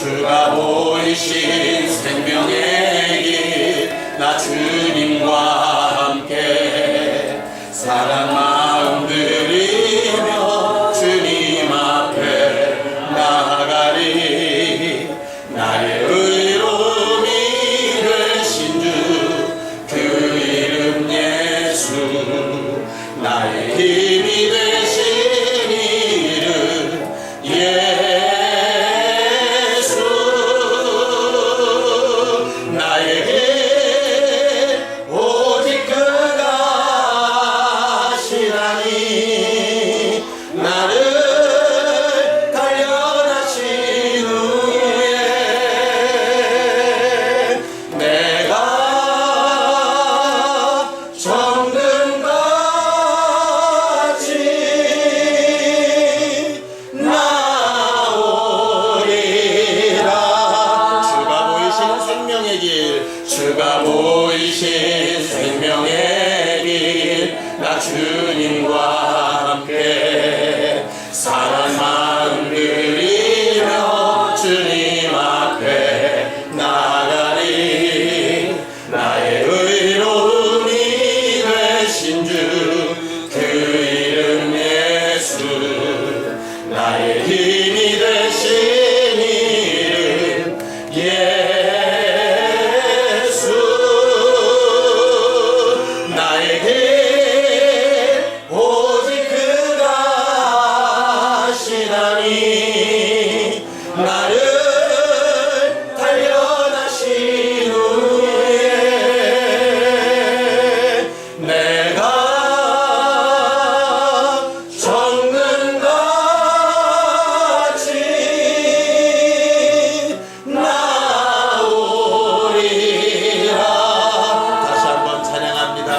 주가 보이신 생명의 길 나 주님과 함께 사랑 마음 들이며 주님 앞에 나아가리. 나의 의로움이 되신 주 그 이름 예수 나의 힘이 되신 이름 예수 나에게 오직 그가 하시나니 나를 단련하신 후에 내가 정금같이 나오리라. 주가 보이신 생명의 길 주가 보이신 생명의 길 나 주님과 함께 사랑 마음 들이며 주님 앞에 나아가리. 나의 의로움이 되신 주 그 이름 예수 나의 힘이 되신 이름 예수 나에게 오직 그가 하시나니 나를 단련하신 후에 내가 정금같이 나오리라. 다시 한번 찬양합니다.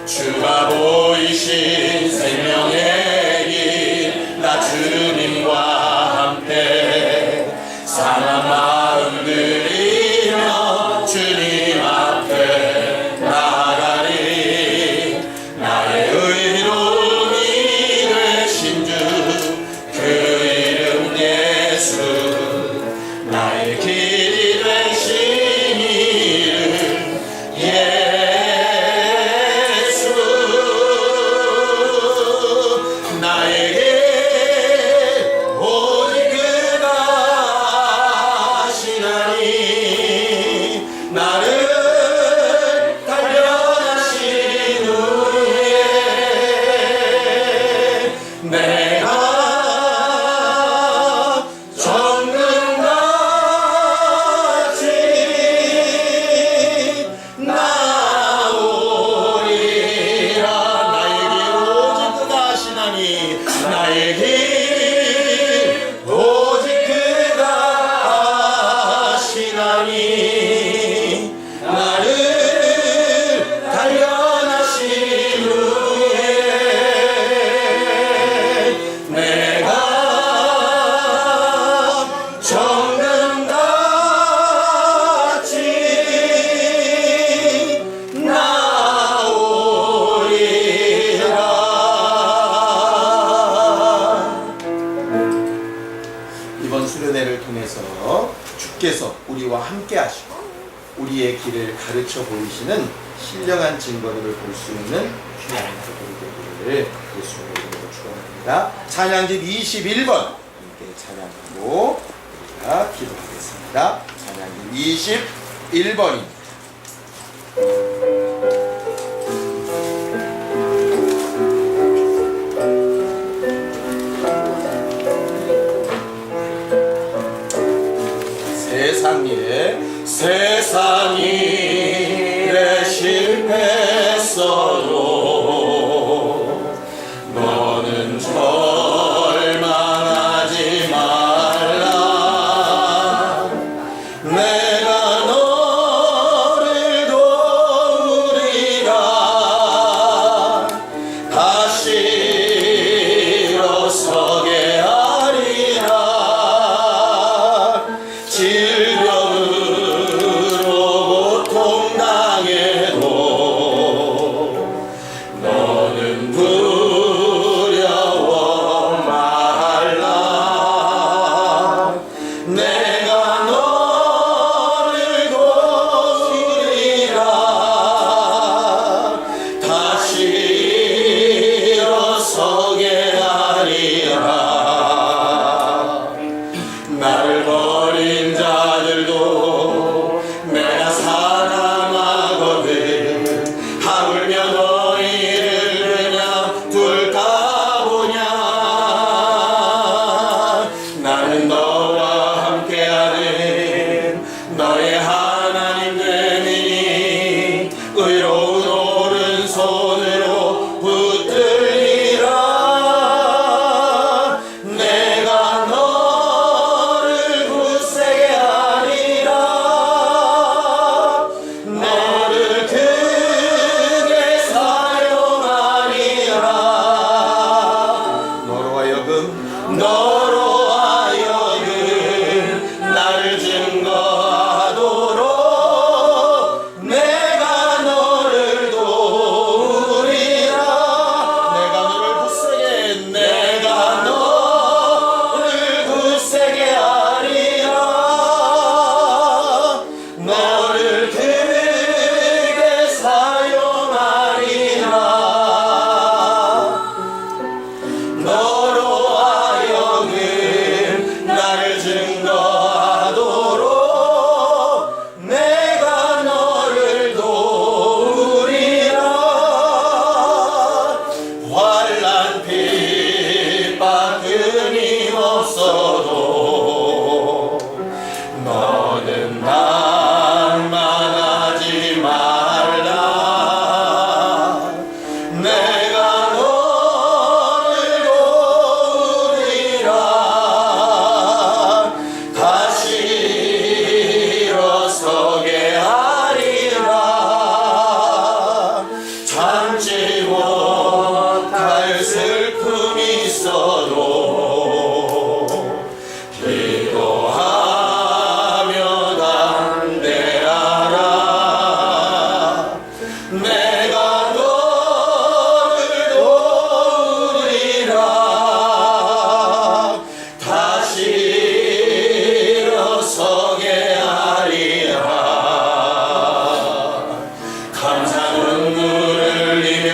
주가 보이신 생명의 길 나 주님과 함께 사랑 마음 들이며 주님 앞에 나아가리. 나의 의로움이 되신 주 그 이름 예수 나의 길이 되신 이름 예수 나에게 오직 그가 하시나니 나를 단련하신 후에 내가 정금같이 나오리라. 나에게 오직 그가 하시나니 나에게 오직 그가 하시나니 나를 단련하신 후에 내가 정금같이 나오리라. 이번 수련회를 통해서 주께서 우리와 함께 하시고 우리의 길을 가르쳐 보이시는 신령한 증거들을 볼 수 있는 귀한 하루가 되기를 예수님의 이름으로 축원합니다. 찬양집 21번 함께 찬양하고 우리가 기도하겠습니다. 찬양집 21번입니다. 세상 일에 실패했어도 너는 절망하지 말라. 내가 너를 도우리라. 다시 일어서게 하리라. 질병으로 고통당해도 너는 두려워 말라. 내가 나를 버린 자들도 내가 사랑하거든. 하물며 너희를 그냥 둘까 보냐. 나는 너와 함께하는 너의 하나님 되니 의로운 오른손으로 붙들리라. 내가 너를 굳세게 하리라. 너를 크게 사용하리라. 너로 하여금 나를 증거하도록 내가 너를 도우리라. 내가 너를 굳세게 하리라. 너를 크게 사용하리라. 너로 하여금 나를 증거하도록 내가 너를 도우리라. 환난 핍박 끊임없어도 너는 낭만하지 말라. 내가 너를 도우리라. 다시 일어서게 하리라. 참지 못할 슬픔이 있어도 기도하며 담대하라. 내가 너를 도우리라. 다시 일어서게 하리라. 감사 눈물을 흘리며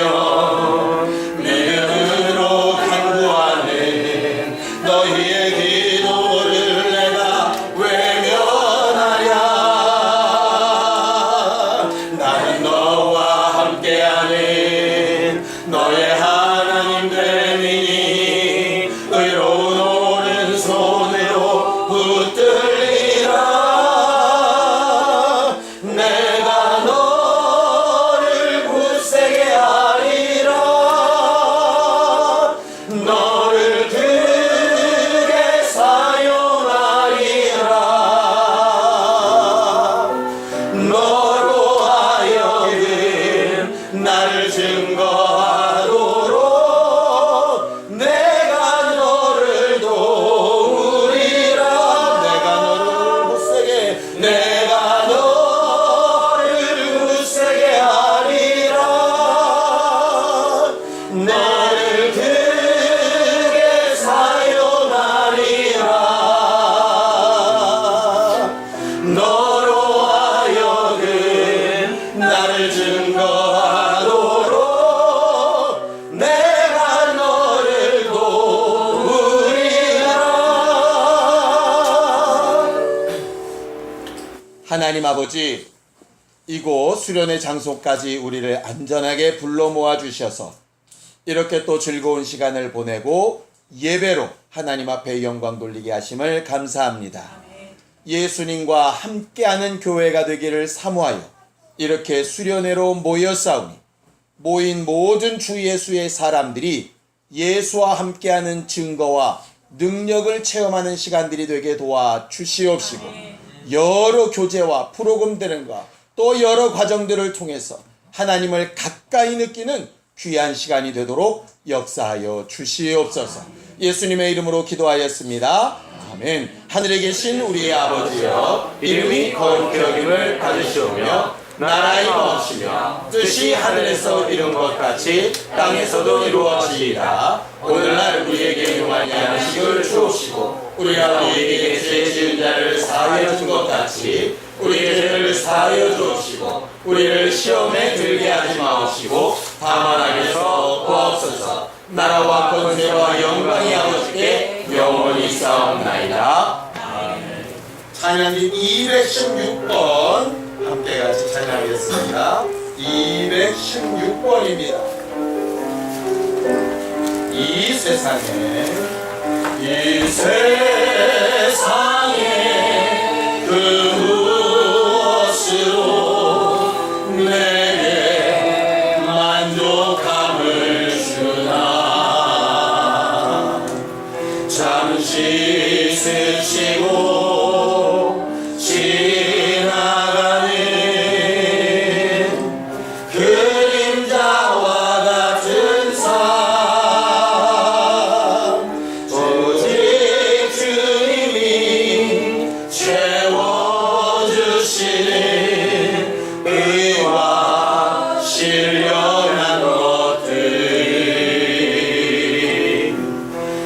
믿음으로 간구하는 너희의 기도를 내가 외면하랴. 나는 너와 함께하는 너의 하나님 되니 의로운 오른손으로 붙들리라. 내가 너를 굳세게 하리라. 너를 크게 사용하리라. 너로 하여금 나를 증거하도록 내가 너를 도우리라. 내가 너를 굳세게 하리라. 너를 크게 사용하리라. 너로 하여금 나를 증거하도록 내가 너를 도우리라. 하나님 아버지, 이곳 수련의 장소까지 우리를 안전하게 불러 모아 주셔서 이렇게 또 즐거운 시간을 보내고 예배로 하나님 앞에 영광 돌리게 하심을 감사합니다. 예수님과 함께하는 교회가 되기를 사모하여 이렇게 수련회로 모였사오니 모인 모든 주 예수의 사람들이 예수와 함께하는 증거와 능력을 체험하는 시간들이 되게 도와 주시옵시고, 여러 교제와 프로그램들과 또 여러 과정들을 통해서 하나님을 가까이 느끼는 귀한 시간이 되도록 역사하여 주시옵소서. 예수님의 이름으로 기도하였습니다. 아멘. 하늘에 계신 우리의 아버지여, 이름이 거룩히 여김을 받으시오며 나라의 임하시며 뜻이 하늘에서 이룬 것 같이 땅에서도 이루어지이다. 오늘날 우리에게 용할 양식을 주옵시고 우리가 우리에게 죄 지은 자를 사하여 준 것 같이 우리의 죄를 사하여 주옵시고 우리를 시험에 들게 하지 마옵시고 다만 악에서 구하옵소서. 나라와 권세와 영광이 아버지께 영원히 싸움나이다. 아멘. 찬양기 216번 함께 같이 찬양하겠습니다. 216번입니다. 이 세상에 그 무엇으로 내게 만족함을 주나. 잠시 스치고 지나가는 그림자와 같은 삶, 오직 주님이 채워주시는 의와 신령한 것들이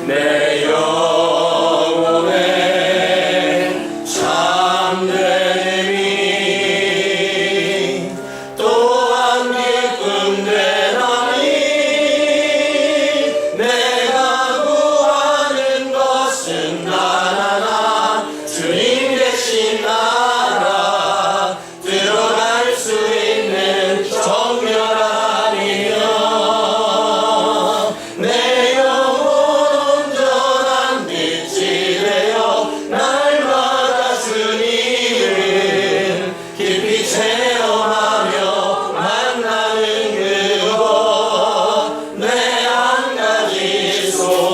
내 영혼에 참된 힘이 또한 기쁨 되나니. 내가 구하는 것은 나나나 주님 계신 나라 들어갈 수 있는 정결함이며 내 영혼 온전한 빛이 되어 날마다 주님을 깊이 체험하며 만나는 그것. 내 한 가지 소원.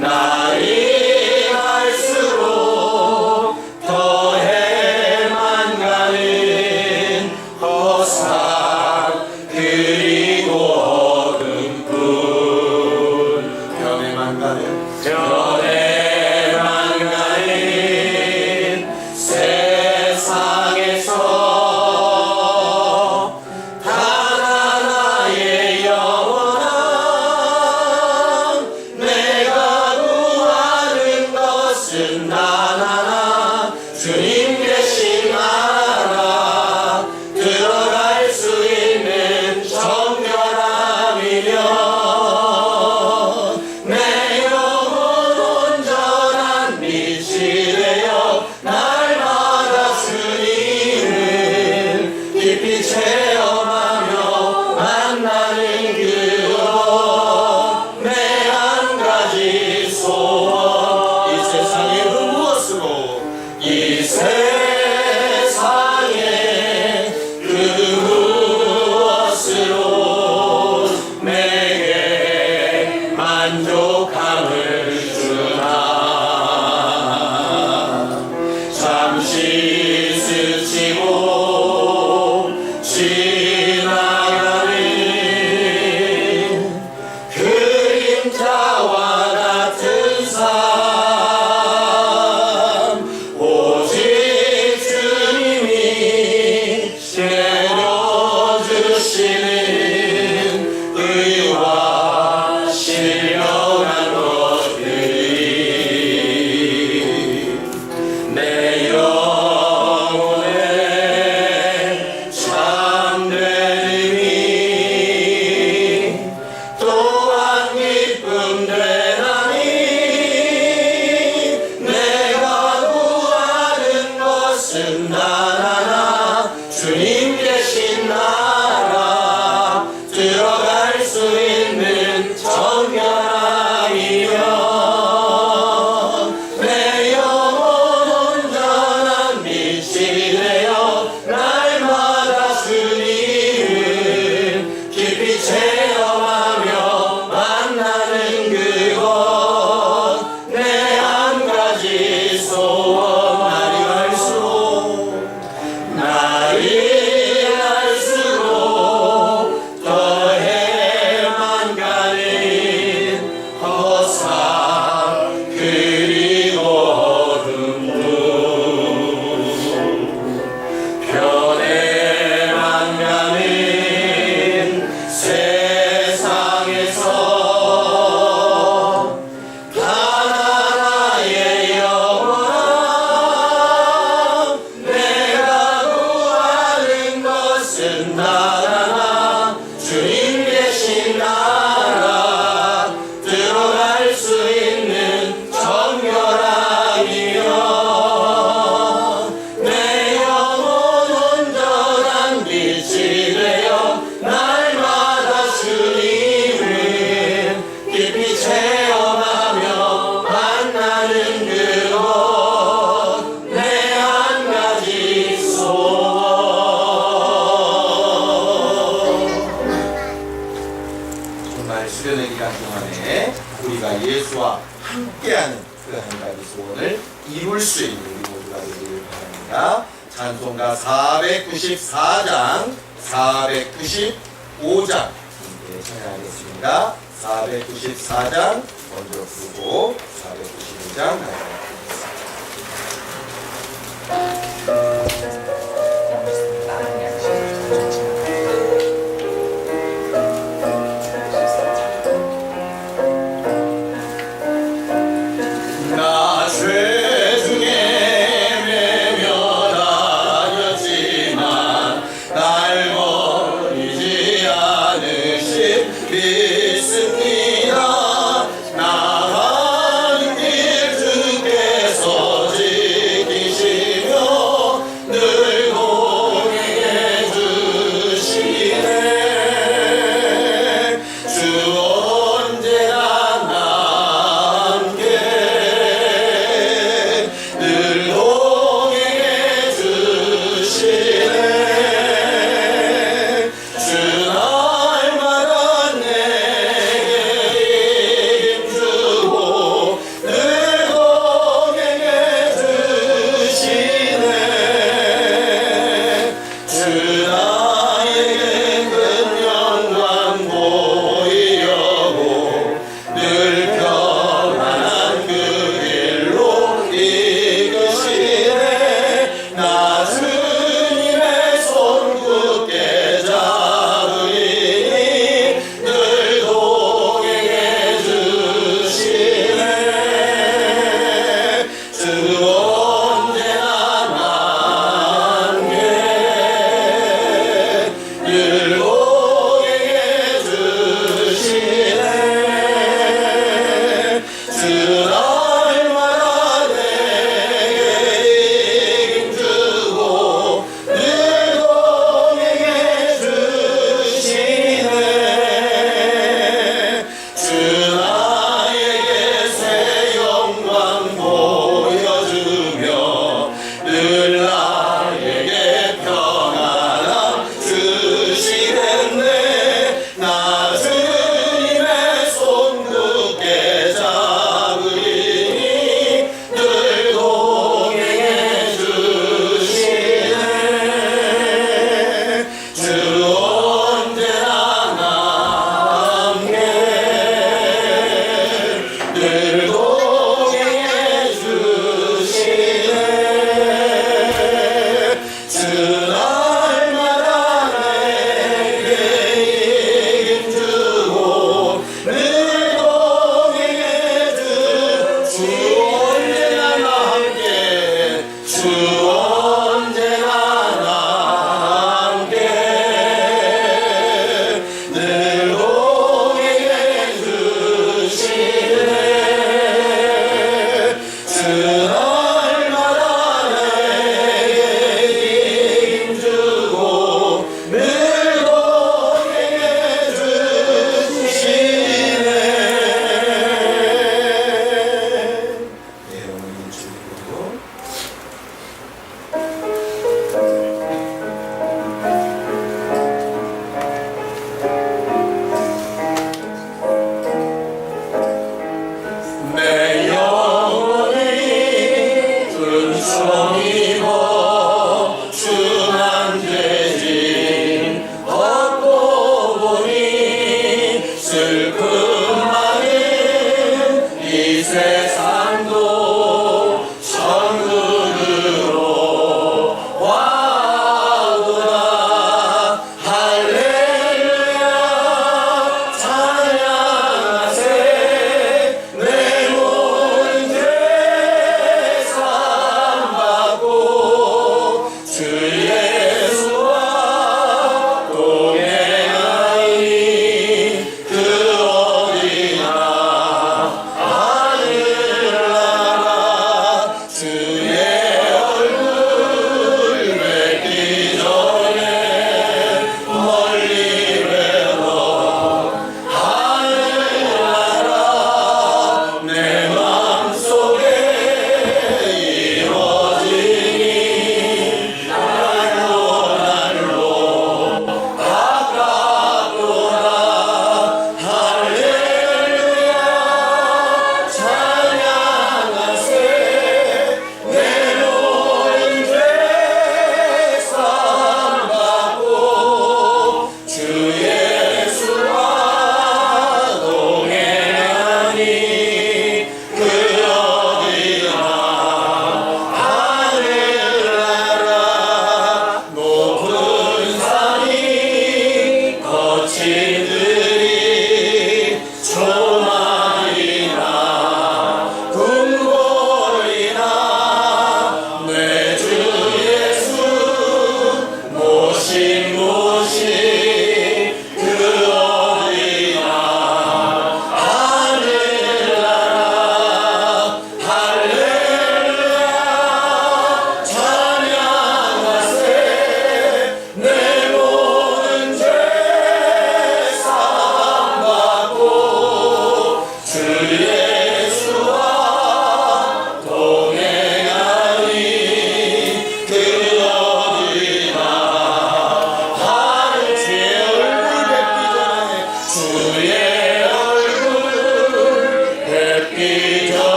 날이 갈수록 더해만 가는 허상 그리고 어둠꾼. 변해만 가는 세상에서 단 하나의 영원함. 내가 구하는 것은 나나나 주님 계신 나라 들어갈 수 있는 정결함이며 내 영혼 온전한 빛이 되어 날마다 주님을 깊이 체험하며 만나는 그것. 내 한 가지 소원. 이 세상에 그 무엇으로 내게 만족함을 주나. 잠시 스치고 지나가는 그림자와 같은 삶, 오직 주님이 채워주시는 의와 신령한 것들이 내 영혼에 참된 힘이 또한 기쁨 되나니. 내가 구하는 것은 나나나 주님 계신 나라 들어갈 수 있는 정결함이며 내 영혼 온전한 빛이 되어 날마다 주님을 깊이 체험하며 만나는 그것. 내 한 가지 소원. 날이 갈수록 더해만 가는 허상 그리고 어둠도 변해만 가는 세상에서 단 하나의 영원함. 소원을 이룰 수 있는 우리 모두가 되기를 바랍니다. 찬송가 494장, 495장 찬양하겠습니다. 494장 먼저 부르고 495장 나 죄 중에 외면하였지만 날 버리지 않으신 믿습니다. 나 하나님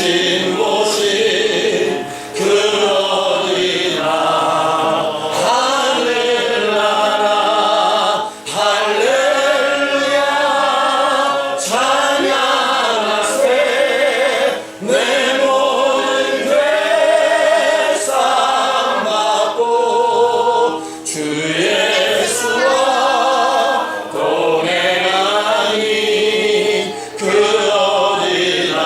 계신 곳이 그 어디나 할렐루야 할렐루야 찬양하세 내 모든 죄상 받고 주 예수와 동행하니 그 어디나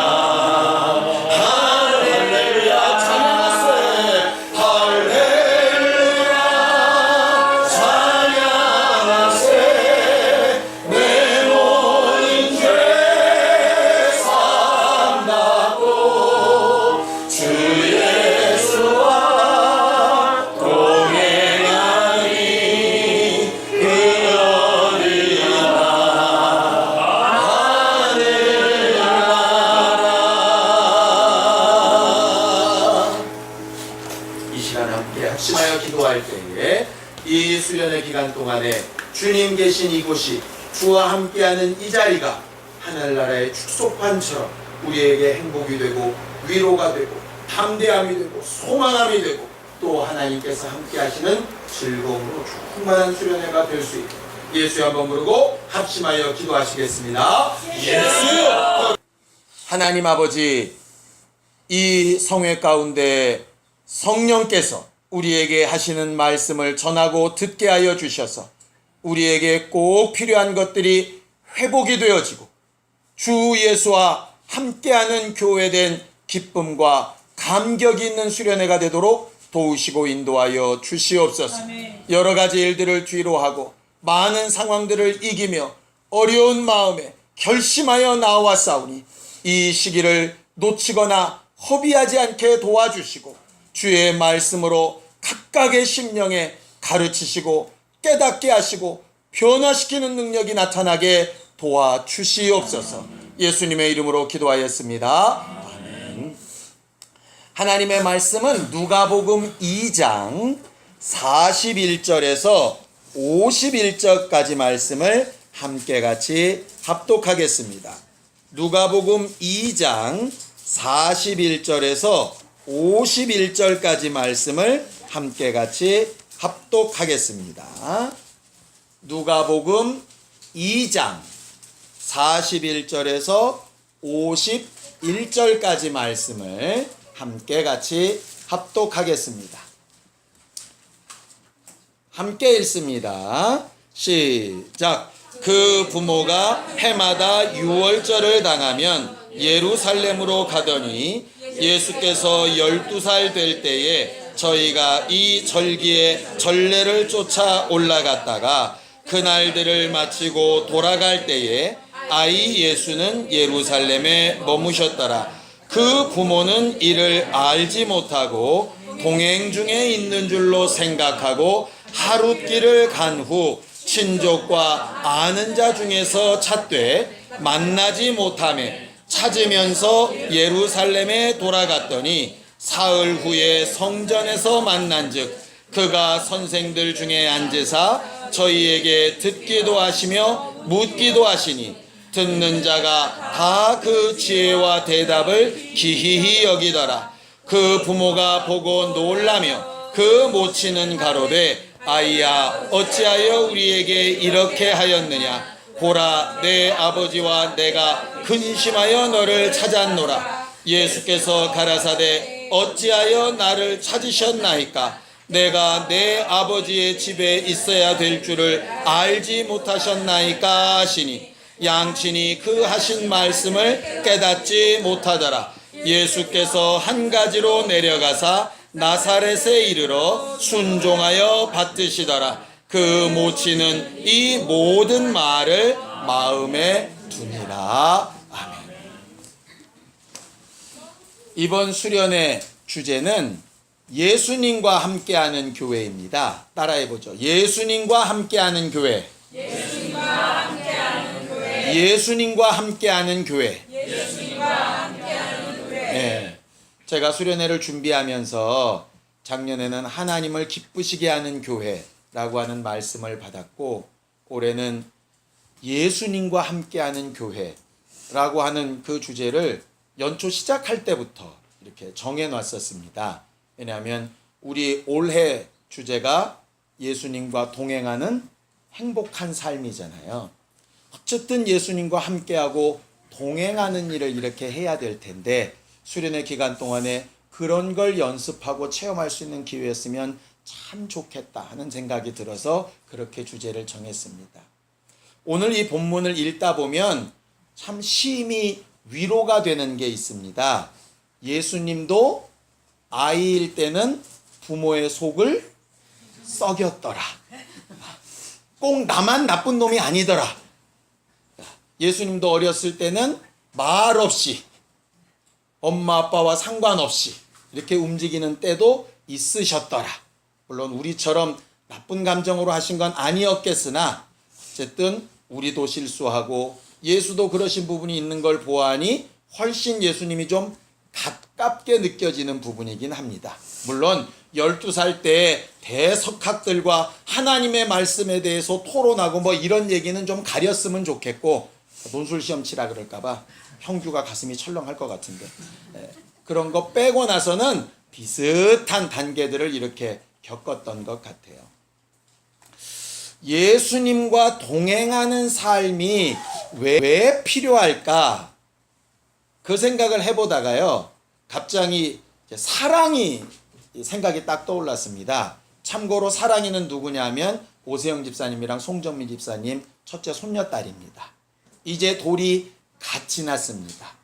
할렐루야 찬양하세 할렐루야 찬양하세 내 모든 죄상 받고 주 예수와 동행하니 그 어디나 이 시간 함께 합심하여 기도할 때에 이 수련의 기간 동안에 주님 계신 이곳이 주와 함께하는 이 자리가 하늘나라의 축소판처럼 우리에게 행복이 되고 위로가 되고 담대함이 되고 소망함이 되고 또 하나님께서 함께하시는 즐거움으로 충만한 수련회가 될 수 있게 예수여 한번 부르고 합심하여 기도하시겠습니다. 예수! 하나님 아버지, 이 성회 가운데 성령께서 우리에게 하시는 말씀을 전하고 듣게 하여 주셔서 우리에게 꼭 필요한 것들이 회복이 되어지고 주 예수와 함께하는 교회된 기쁨과 감격이 있는 수련회가 되도록 도우시고 인도하여 주시옵소서. 여러 가지 일들을 뒤로하고 많은 상황들을 이기며 어려운 마음에 결심하여 나와싸우니 이 시기를 놓치거나 허비하지 않게 도와주시고 주의 말씀으로 각각의 심령에 가르치시고 깨닫게 하시고 변화시키는 능력이 나타나게 도와주시옵소서. 예수님의 이름으로 기도하였습니다. 아멘. 하나님의 말씀은 누가복음 2장 41절에서 51절까지 말씀을 함께 같이 합독하겠습니다. 누가복음 2장 41절에서 51절까지 말씀을 함께 같이 합독하겠습니다. 누가복음 2장 41절에서 51절까지 말씀을 함께 같이 합독하겠습니다. 함께 읽습니다. 시작. 그 부모가 해마다 유월절을 당하면 예루살렘으로 가더니 예수께서 12살 될 때에 저희가 이 절기에 전례를 쫓아 올라갔다가 그날들을 마치고 돌아갈 때에 아이 예수는 예루살렘에 머무셨더라. 그 부모는 이를 알지 못하고 동행 중에 있는 줄로 생각하고 하룻길을 간 후 친족과 아는 자 중에서 찾되 만나지 못하매 찾으면서 예루살렘에 돌아갔더니 사흘 후에 성전에서 만난즉 그가 선생들 중에 앉으사 저희에게 듣기도 하시며 묻기도 하시니 듣는 자가 다 그 지혜와 대답을 기이히 여기더라. 그 부모가 보고 놀라며 그 모친은 가로되 아이야 어찌하여 우리에게 이렇게 하였느냐. 보라 내 아버지와 내가 근심하여 너를 찾았노라. 예수께서 가라사대 어찌하여 나를 찾으셨나이까. 내가 내 아버지의 집에 있어야 될 줄을 알지 못하셨나이까 하시니 양친이 그 하신 말씀을 깨닫지 못하더라. 예수께서 한 가지로 내려가사 나사렛에 이르러 순종하여 받드시더라. 그 모친은 이 모든 말을 마음에 두니라. 아멘. 이번 수련의 주제는 예수님과 함께하는 교회입니다. 따라해보죠. 예수님과 함께하는 교회. 예수님과 함께하는 교회. 예수님과 함께하는 교회. 예수님과 함께하는 교회. 네. 제가 수련회를 준비하면서 작년에는 하나님을 기쁘시게 하는 교회라고 하는 말씀을 받았고 올해는 예수님과 함께하는 교회라고 하는 그 주제를 연초 시작할 때부터 이렇게 정해놨었습니다. 왜냐하면 우리 올해 주제가 예수님과 동행하는 행복한 삶이잖아요. 어쨌든 예수님과 함께하고 동행하는 일을 이렇게 해야 될 텐데 수련회 기간 동안에 그런 걸 연습하고 체험할 수 있는 기회였으면 참 좋겠다 하는 생각이 들어서 그렇게 주제를 정했습니다. 오늘 이 본문을 읽다 보면 참 심히 위로가 되는 게 있습니다. 예수님도 아이일 때는 부모의 속을 썩였더라. 꼭 나만 나쁜 놈이 아니더라. 예수님도 어렸을 때는 말 없이 엄마 아빠와 상관없이 이렇게 움직이는 때도 있으셨더라. 물론 우리처럼 나쁜 감정으로 하신 건 아니었겠으나 어쨌든 우리도 실수하고 예수도 그러신 부분이 있는 걸 보아하니 훨씬 예수님이 좀 가깝게 느껴지는 부분이긴 합니다. 물론 12살 때 대석학들과 하나님의 말씀에 대해서 토론하고 뭐 이런 얘기는 좀 가렸으면 좋겠고 논술시험 치라 그럴까봐 형규가 가슴이 철렁할 것 같은데 그런 거 빼고 나서는 비슷한 단계들을 이렇게 겪었던 것 같아요. 예수님과 동행하는 삶이 왜 필요할까? 그 생각을 해보다가요. 갑자기 사랑이 생각이 딱 떠올랐습니다. 참고로 사랑이는 누구냐면 오세영 집사님이랑 송정민 집사님 첫째 손녀딸입니다. 이제 돌이 같이 났습니다.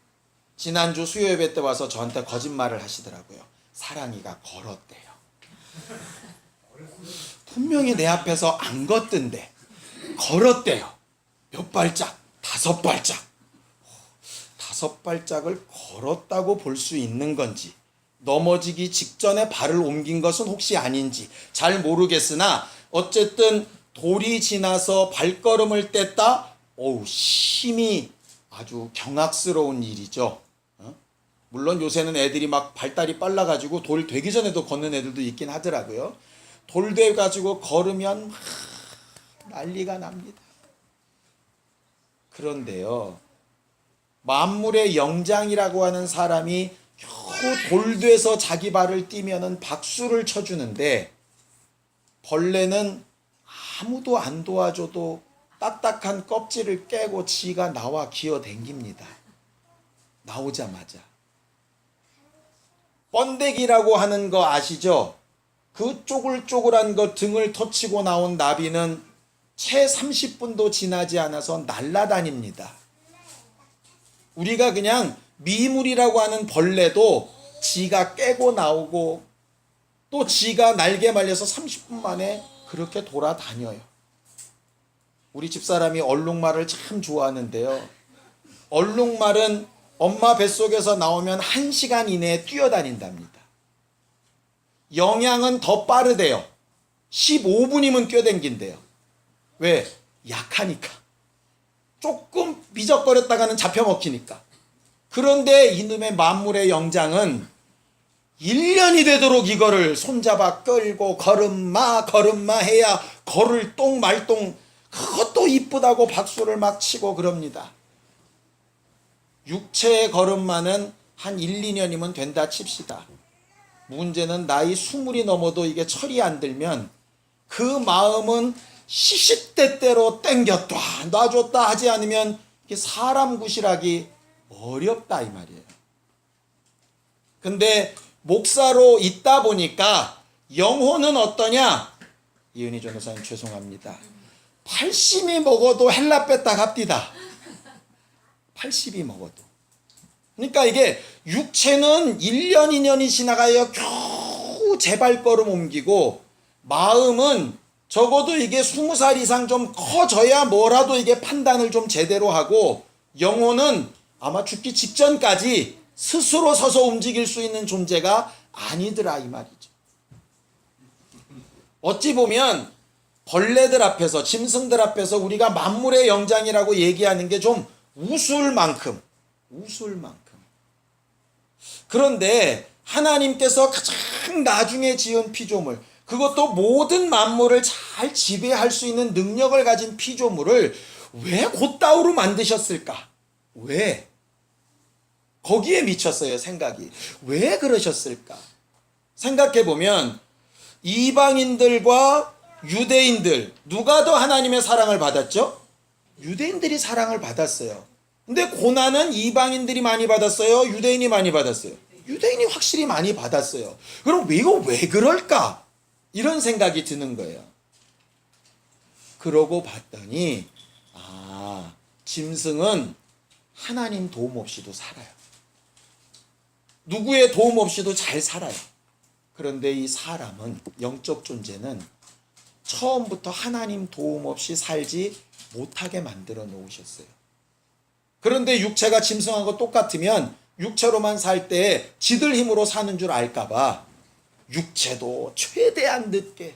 지난주 수요예배 때 와서 저한테 거짓말을 하시더라고요. 사랑이가 걸었대요. 분명히 내 앞에서 안 걷던데 걸었대요. 몇 발짝? 5발짝. 5발짝을 걸었다고 볼 수 있는 건지 넘어지기 직전에 발을 옮긴 것은 혹시 아닌지 잘 모르겠으나 어쨌든 돌이 지나서 발걸음을 뗐다. 심히 아주 경악스러운 일이죠. 물론 요새는 애들이 막 발달이 빨라가지고 돌 되기 전에도 걷는 애들도 있긴 하더라고요. 돌 돼가지고 걸으면 난리가 납니다. 그런데요. 만물의 영장이라고 하는 사람이 겨우 돌돼서 자기 발을 띄면은 박수를 쳐주는데 벌레는 아무도 안 도와줘도 딱딱한 껍질을 깨고 지가 나와 기어댕깁니다. 나오자마자. 번데기라고 하는 거 아시죠? 그 쪼글쪼글한 거 등을 터치고 나온 나비는 채 30분도 지나지 않아서 날아다닙니다. 우리가 그냥 미물이라고 하는 벌레도 지가 깨고 나오고 또 지가 날개 말려서 30분 만에 그렇게 돌아다녀요. 우리 집사람이 얼룩말을 참 좋아하는데요. 얼룩말은 엄마 뱃속에서 나오면 1시간 이내에 뛰어다닌답니다. 영양은 더 빠르대요. 15분이면 뛰어댕긴대요. 왜? 약하니까. 조금 미적거렸다가는 잡혀먹히니까. 그런데 이놈의 만물의 영장은 1년이 되도록 이거를 손잡아 끌고 걸음마 해야 걸을 똥 말똥 그것도 이쁘다고 박수를 막 치고 그럽니다. 육체의 걸음마는 한 1, 2년이면 된다 칩시다. 문제는 나이 20이 넘어도 이게 철이 안 들면 그 마음은 시시때때로 땡겼다 놔줬다 하지 않으면 사람 구실하기 어렵다 이 말이에요. 근데 목사로 있다 보니까 영혼은 어떠냐? 이은희 전도사님 죄송합니다. 80이 먹어도 헬라 뺐다 갑디다. 80이 먹어도. 그러니까 이게 육체는 1년 2년이 지나가야 겨우 제발걸음 옮기고 마음은 적어도 이게 20살 이상 좀 커져야 뭐라도 이게 판단을 좀 제대로 하고 영혼은 아마 죽기 직전까지 스스로 서서 움직일 수 있는 존재가 아니더라 이 말이죠. 어찌 보면 벌레들 앞에서 짐승들 앞에서 우리가 만물의 영장이라고 얘기하는 게 좀 우스울 만큼 그런데 하나님께서 가장 나중에 지은 피조물 그것도 모든 만물을 잘 지배할 수 있는 능력을 가진 피조물을 왜 곧다우로 만드셨을까? 왜? 거기에 미쳤어요, 생각이. 왜 그러셨을까? 생각해보면 이방인들과 유대인들, 누가 더 하나님의 사랑을 받았죠? 유대인들이 사랑을 받았어요. 근데 고난은 이방인들이 많이 받았어요? 유대인이 많이 받았어요? 유대인이 확실히 많이 받았어요. 그럼 이거 왜 그럴까? 이런 생각이 드는 거예요. 그러고 봤더니 짐승은 하나님 도움 없이도 살아요. 누구의 도움 없이도 잘 살아요. 그런데 이 사람은, 영적 존재는 처음부터 하나님 도움 없이 살지 못하게 만들어 놓으셨어요. 그런데 육체가 짐승하고 똑같으면 육체로만 살 때 지들 힘으로 사는 줄 알까봐 육체도 최대한 늦게,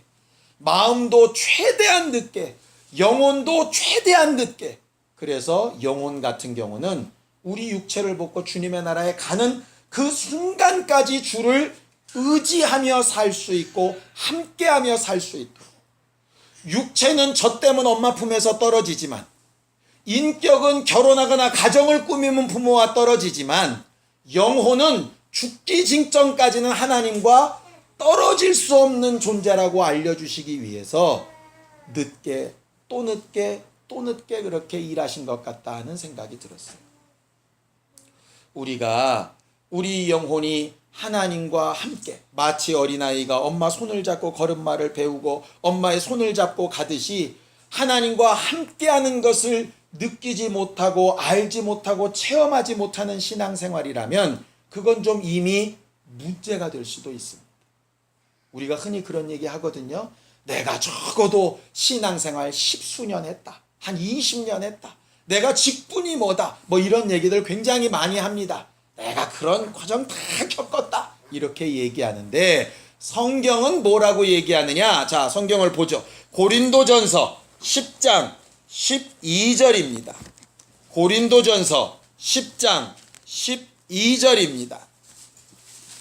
마음도 최대한 늦게, 영혼도 최대한 늦게. 그래서 영혼 같은 경우는 우리 육체를 벗고 주님의 나라에 가는 그 순간까지 주를 의지하며 살 수 있고 함께하며 살 수 있도록. 육체는 저 때문 엄마 품에서 떨어지지만, 인격은 결혼하거나 가정을 꾸미면 부모와 떨어지지만, 영혼은 죽기 직전까지는 하나님과 떨어질 수 없는 존재라고 알려주시기 위해서 늦게 또 늦게 또 늦게 그렇게 일하신 것 같다 하는 생각이 들었어요. 우리가 우리 영혼이 하나님과 함께, 마치 어린아이가 엄마 손을 잡고 걸음마를 배우고 엄마의 손을 잡고 가듯이 하나님과 함께하는 것을 느끼지 못하고 알지 못하고 체험하지 못하는 신앙생활이라면 그건 좀 이미 문제가 될 수도 있습니다. 우리가 흔히 그런 얘기 하거든요. 내가 적어도 신앙생활 10수년 했다. 한 20년 했다. 내가 직분이 뭐다. 뭐 이런 얘기들 굉장히 많이 합니다. 내가 그런 과정 다 겪었다. 이렇게 얘기하는데 성경은 뭐라고 얘기하느냐? 자, 성경을 보죠. 고린도전서 10장 12절입니다. 고린도전서 10장 12절입니다.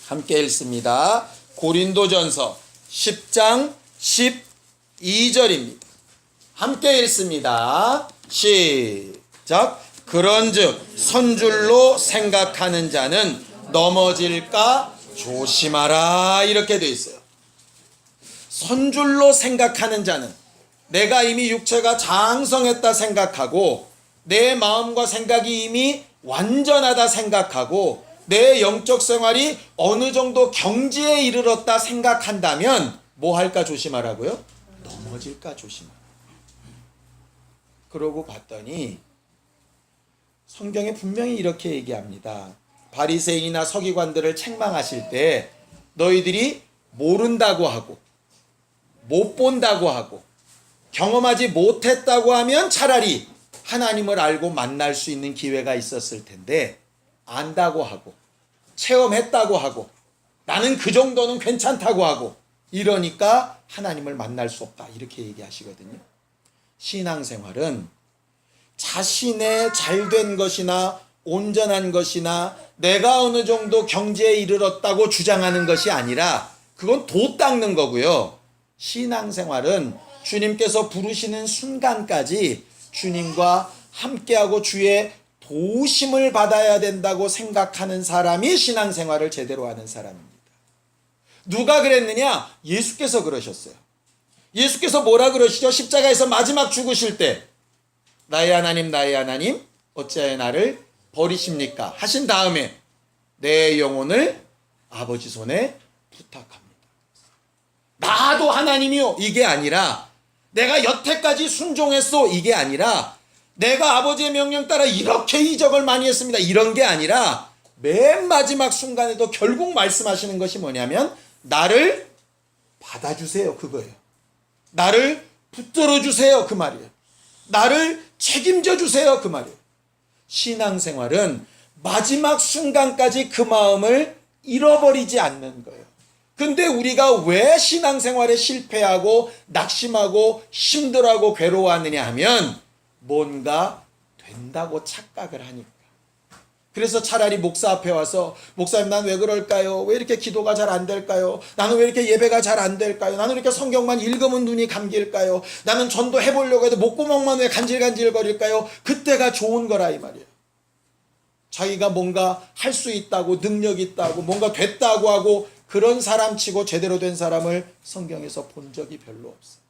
함께 읽습니다. 고린도전서 10장 12절입니다. 함께 읽습니다. 시작. 그런즉 선줄로 생각하는 자는 넘어질까 조심하라. 이렇게 되어 있어요. 선줄로 생각하는 자는, 내가 이미 육체가 장성했다 생각하고 내 마음과 생각이 이미 완전하다 생각하고 내 영적 생활이 어느 정도 경지에 이르렀다 생각한다면 뭐 할까 조심하라고요? 넘어질까 조심하라. 그러고 봤더니 성경에 분명히 이렇게 얘기합니다. 바리새인이나 서기관들을 책망하실 때 너희들이 모른다고 하고 못 본다고 하고 경험하지 못했다고 하면 차라리 하나님을 알고 만날 수 있는 기회가 있었을 텐데, 안다고 하고 체험했다고 하고 나는 그 정도는 괜찮다고 하고 이러니까 하나님을 만날 수 없다. 이렇게 얘기하시거든요. 신앙생활은 자신의 잘된 것이나 온전한 것이나 내가 어느 정도 경지에 이르렀다고 주장하는 것이 아니라 그건 도 닦는 거고요. 신앙생활은 주님께서 부르시는 순간까지 주님과 함께하고 주의 도우심을 받아야 된다고 생각하는 사람이 신앙생활을 제대로 하는 사람입니다. 누가 그랬느냐? 예수께서 그러셨어요. 예수께서 뭐라 그러시죠? 십자가에서 마지막 죽으실 때 나의 하나님 어찌하여 나를 버리십니까? 하신 다음에 내 영혼을 아버지 손에 부탁합니다. 나도 하나님이요, 이게 아니라 내가 여태까지 순종했소, 이게 아니라 내가 아버지의 명령 따라 이렇게 이적을 많이 했습니다, 이런 게 아니라 맨 마지막 순간에도 결국 말씀하시는 것이 뭐냐면 나를 받아주세요, 그거예요. 나를 붙들어 주세요, 그 말이에요. 나를 책임져 주세요, 그 말이에요. 신앙생활은 마지막 순간까지 그 마음을 잃어버리지 않는 거예요. 근데 우리가 왜 신앙생활에 실패하고 낙심하고 힘들어하고 괴로워하느냐 하면 뭔가 된다고 착각을 하니까. 그래서 차라리 목사 앞에 와서 목사님 난 왜 그럴까요? 왜 이렇게 기도가 잘 안 될까요? 나는 왜 이렇게 예배가 잘 안 될까요? 나는 왜 이렇게 성경만 읽으면 눈이 감길까요? 나는 전도 해보려고 해도 목구멍만 왜 간질간질 거릴까요? 그때가 좋은 거라 이 말이에요. 자기가 뭔가 할 수 있다고, 능력 있다고, 뭔가 됐다고 하고 그런 사람치고 제대로 된 사람을 성경에서 본 적이 별로 없어요.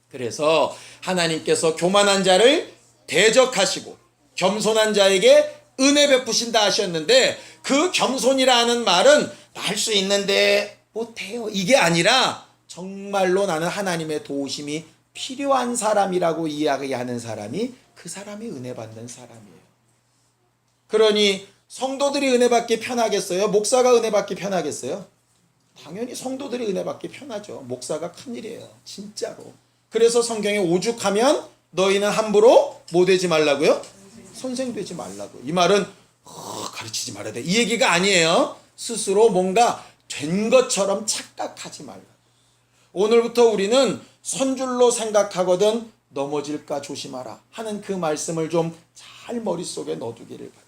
그래서 하나님께서 교만한 자를 대적하시고 겸손한 자에게 은혜 베푸신다 하셨는데, 그 겸손이라는 말은 나 할 수 있는데 못해요 이게 아니라 정말로 나는 하나님의 도우심이 필요한 사람이라고 이야기하는 사람이 그 사람이 은혜 받는 사람이에요. 그러니 성도들이 은혜 받기 편하겠어요? 목사가 은혜 받기 편하겠어요? 당연히 성도들이 은혜 받기 편하죠. 목사가 큰일이에요, 진짜로. 그래서 성경에 오죽하면 너희는 함부로 뭐 되지 말라고요? 선생 되지 말라고. 이 말은 가르치지 말아야 돼 이 얘기가 아니에요. 스스로 뭔가 된 것처럼 착각하지 말라. 오늘부터 우리는 선줄로 생각하거든 넘어질까 조심하라 하는 그 말씀을 좀 잘 머릿속에 넣어두기를 바랍니다.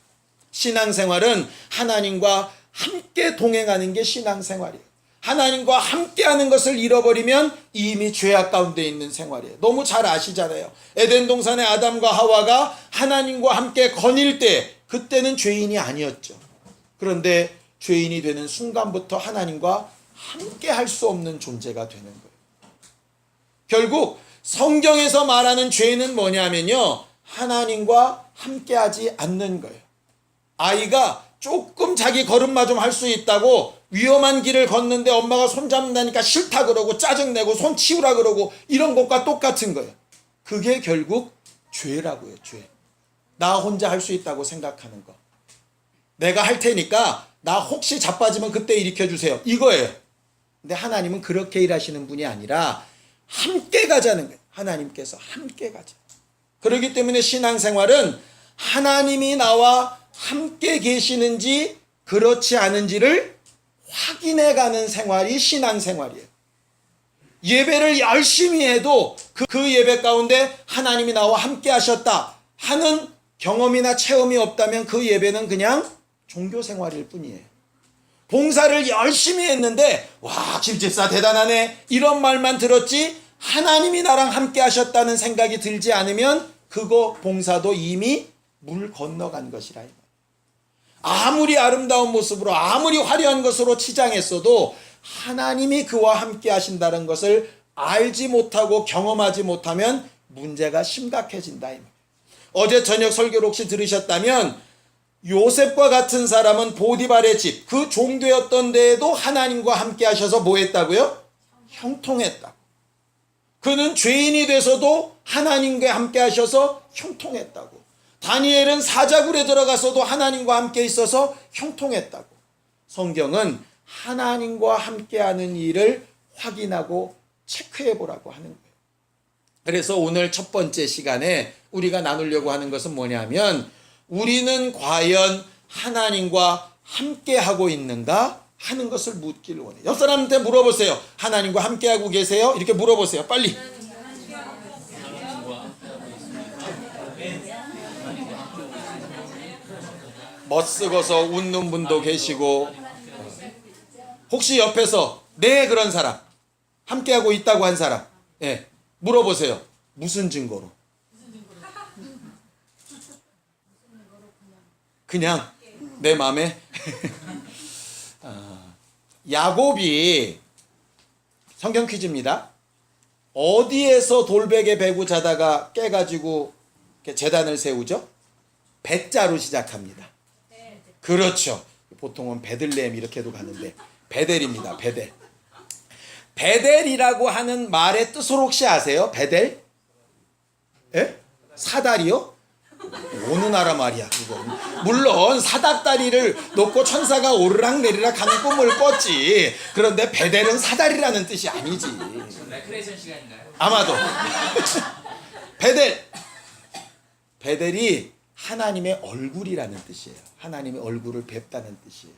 신앙생활은 하나님과 함께 동행하는 게 신앙생활이에요. 하나님과 함께하는 것을 잃어버리면 이미 죄악 가운데 있는 생활이에요. 너무 잘 아시잖아요. 에덴 동산의 아담과 하와가 하나님과 함께 거닐 때 그때는 죄인이 아니었죠. 그런데 죄인이 되는 순간부터 하나님과 함께 할 수 없는 존재가 되는 거예요. 결국 성경에서 말하는 죄는 뭐냐면요, 하나님과 함께하지 않는 거예요. 아이가 조금 자기 걸음마 좀 할 수 있다고 위험한 길을 걷는데 엄마가 손 잡는다니까 싫다 그러고 짜증내고 손 치우라 그러고 이런 것과 똑같은 거예요. 그게 결국 죄라고요. 죄. 나 혼자 할 수 있다고 생각하는 거. 내가 할 테니까 나 혹시 자빠지면 그때 일으켜주세요, 이거예요. 근데 하나님은 그렇게 일하시는 분이 아니라 함께 가자는 거예요. 하나님께서 함께 가자. 그렇기 때문에 신앙생활은 하나님이 나와 함께 계시는지 그렇지 않은지를 확인해가는 생활이 신앙생활이에요. 예배를 열심히 해도 그 예배 가운데 하나님이 나와 함께 하셨다 하는 경험이나 체험이 없다면 그 예배는 그냥 종교생활일 뿐이에요. 봉사를 열심히 했는데 와, 김집사 대단하네 이런 말만 들었지 하나님이 나랑 함께 하셨다는 생각이 들지 않으면 그거 봉사도 이미 물 건너간 것이라. 아무리 아름다운 모습으로 아무리 화려한 것으로 치장했어도 하나님이 그와 함께 하신다는 것을 알지 못하고 경험하지 못하면 문제가 심각해진다. 어제 저녁 설교를 혹시 들으셨다면 요셉과 같은 사람은 보디발의 집, 그 종되었던 데에도 하나님과 함께 하셔서 뭐 했다고요? 형통했다. 그는 죄인이 돼서도 하나님과 함께 하셔서 형통했다고. 다니엘은 사자굴에 들어가서도 하나님과 함께 있어서 형통했다고. 성경은 하나님과 함께하는 일을 확인하고 체크해 보라고 하는 거예요. 그래서 오늘 첫 번째 시간에 우리가 나누려고 하는 것은 뭐냐면 우리는 과연 하나님과 함께하고 있는가 하는 것을 묻기를 원해요. 옆 사람한테 물어보세요. 하나님과 함께하고 계세요? 이렇게 물어보세요. 빨리. 멋쓰고서 웃는 분도 계시고, 혹시 옆에서 네 그런 사람, 함께하고 있다고 한 사람, 예, 물어보세요. 무슨 증거로? 그냥 내 마음에. 야곱이, 성경 퀴즈입니다. 어디에서 돌베개 베고 자다가 깨가지고 제단을 세우죠? 베자로 시작합니다. 그렇죠. 보통은 베들레헴 이렇게도 가는데 베델입니다. 베델. 베델이라고 하는 말의 뜻을 혹시 아세요? 베델? 예? 사다리요? 어느 나라 말이야 그거. 물론 사닥다리를 놓고 천사가 오르락 내리락 하는 꿈을 꿨지. 그런데 베델은 사다리라는 뜻이 아니지. 레크레이션 시간인가요? 아마도. 베델. 베델이 하나님의 얼굴이라는 뜻이에요. 하나님의 얼굴을 뵙다는 뜻이에요.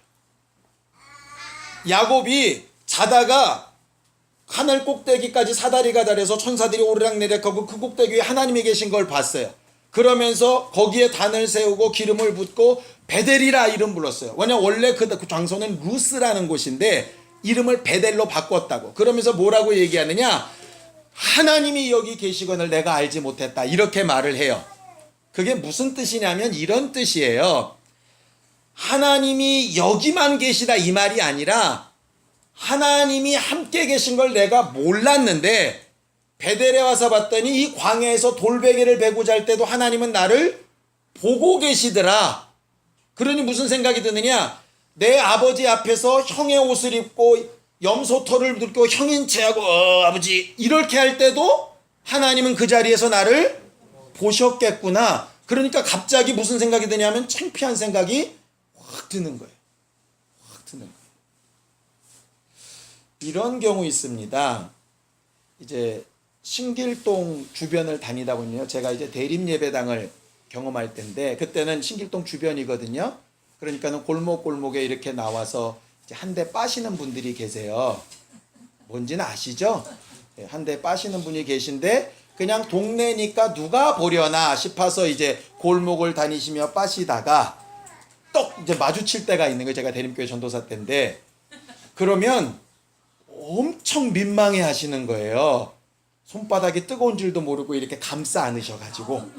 야곱이 자다가 하늘 꼭대기까지 사다리가 달해서 천사들이 오르락내리락하고 그 꼭대기 위에 하나님이 계신 걸 봤어요. 그러면서 거기에 단을 세우고 기름을 붓고 베델이라 이름 불렀어요. 왜냐면 원래 그 장소는 루스라는 곳인데 이름을 베델로 바꿨다고. 그러면서 뭐라고 얘기하느냐? 하나님이 여기 계시거늘 내가 알지 못했다. 이렇게 말을 해요. 그게 무슨 뜻이냐면 이런 뜻이에요. 하나님이 여기만 계시다 이 말이 아니라 하나님이 함께 계신 걸 내가 몰랐는데 베델에 와서 봤더니 이 광야에서 돌베개를 베고 잘 때도 하나님은 나를 보고 계시더라. 그러니 무슨 생각이 드느냐? 내 아버지 앞에서 형의 옷을 입고 염소털을 들고 형인 체하고 아버지 이렇게 할 때도 하나님은 그 자리에서 나를 보셨겠구나. 그러니까 갑자기 무슨 생각이 드냐면 창피한 생각이 확 드는 거예요. 확 드는 거예요. 이런 경우 있습니다. 이제 신길동 주변을 다니다 보면요. 제가 이제 대림예배당을 경험할 때인데 그때는 신길동 주변이거든요. 그러니까는 골목골목에 이렇게 나와서 한 대 빠시는 분들이 계세요. 뭔지는 아시죠? 한 대 빠시는 분이 계신데 그냥 동네니까 누가 보려나 싶어서 이제 골목을 다니시며 빠시다가 똑 이제 마주칠 때가 있는 거예요. 제가 대림교회 전도사 때인데 그러면 엄청 민망해 하시는 거예요. 손바닥이 뜨거운 줄도 모르고 이렇게 감싸 안으셔가지고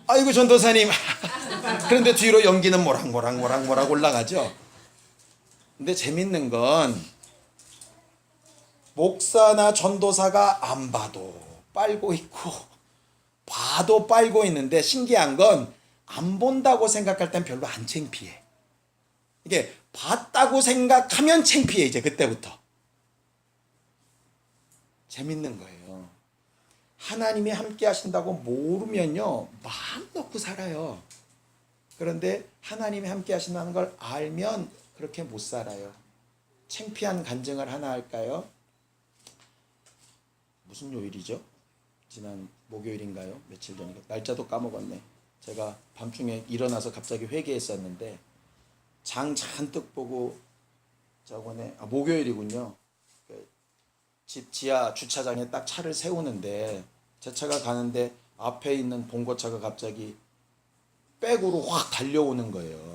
아이고 전도사님 그런데 뒤로 연기는 모락모락 올라가죠. 근데 재밌는 건 목사나 전도사가 안 봐도 빨고 있고 봐도 빨고 있는데 신기한 건 안 본다고 생각할 땐 별로 안 창피해. 이게 봤다고 생각하면 창피해 이제 그때부터. 재밌는 거예요. 하나님이 함께 하신다고 모르면요 마음 놓고 살아요. 그런데 하나님이 함께 하신다는 걸 알면 그렇게 못 살아요. 창피한 간증을 하나 할까요? 무슨 요일이죠? 지난 목요일인가요? 며칠 전인가? 날짜도 까먹었네. 제가 밤중에 일어나서 갑자기 회개했었는데 장 잔뜩 보고 저번에 목요일이군요. 집 지하 주차장에 딱 차를 세우는데 제 차가 가는데 앞에 있는 봉고차가 갑자기 백으로 확 달려오는 거예요.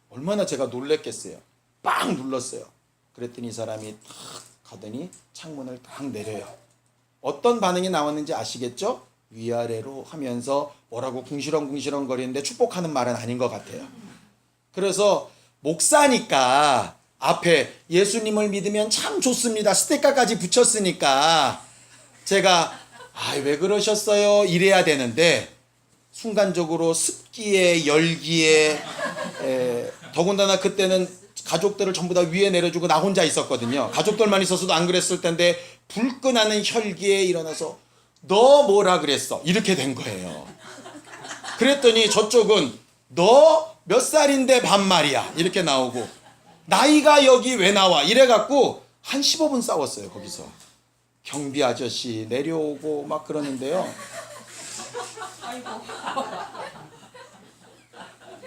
얼마나 제가 놀랬겠어요. 빵 눌렀어요. 그랬더니 이 사람이 탁 가더니 창문을 딱 내려요. 어떤 반응이 나왔는지 아시겠죠? 위아래로 하면서 뭐라고 궁시렁궁시렁 거리는데 축복하는 말은 아닌 것 같아요. 그래서 목사니까 앞에 예수님을 믿으면 참 좋습니다. 스티커까지 붙였으니까 제가 왜 그러셨어요? 이래야 되는데 순간적으로 습기에 열기에 더군다나 그때는 가족들을 전부 다 위에 내려주고 나 혼자 있었거든요. 가족들만 있었어도 안 그랬을 텐데 불끈하는 혈기에 일어나서 너 뭐라 그랬어? 이렇게 된 거예요. 그랬더니 저쪽은 너 몇 살인데 반말이야 이렇게 나오고 나이가 여기 왜 나와 이래갖고 한 15분 싸웠어요. 거기서 경비 아저씨 내려오고 막 그러는데요.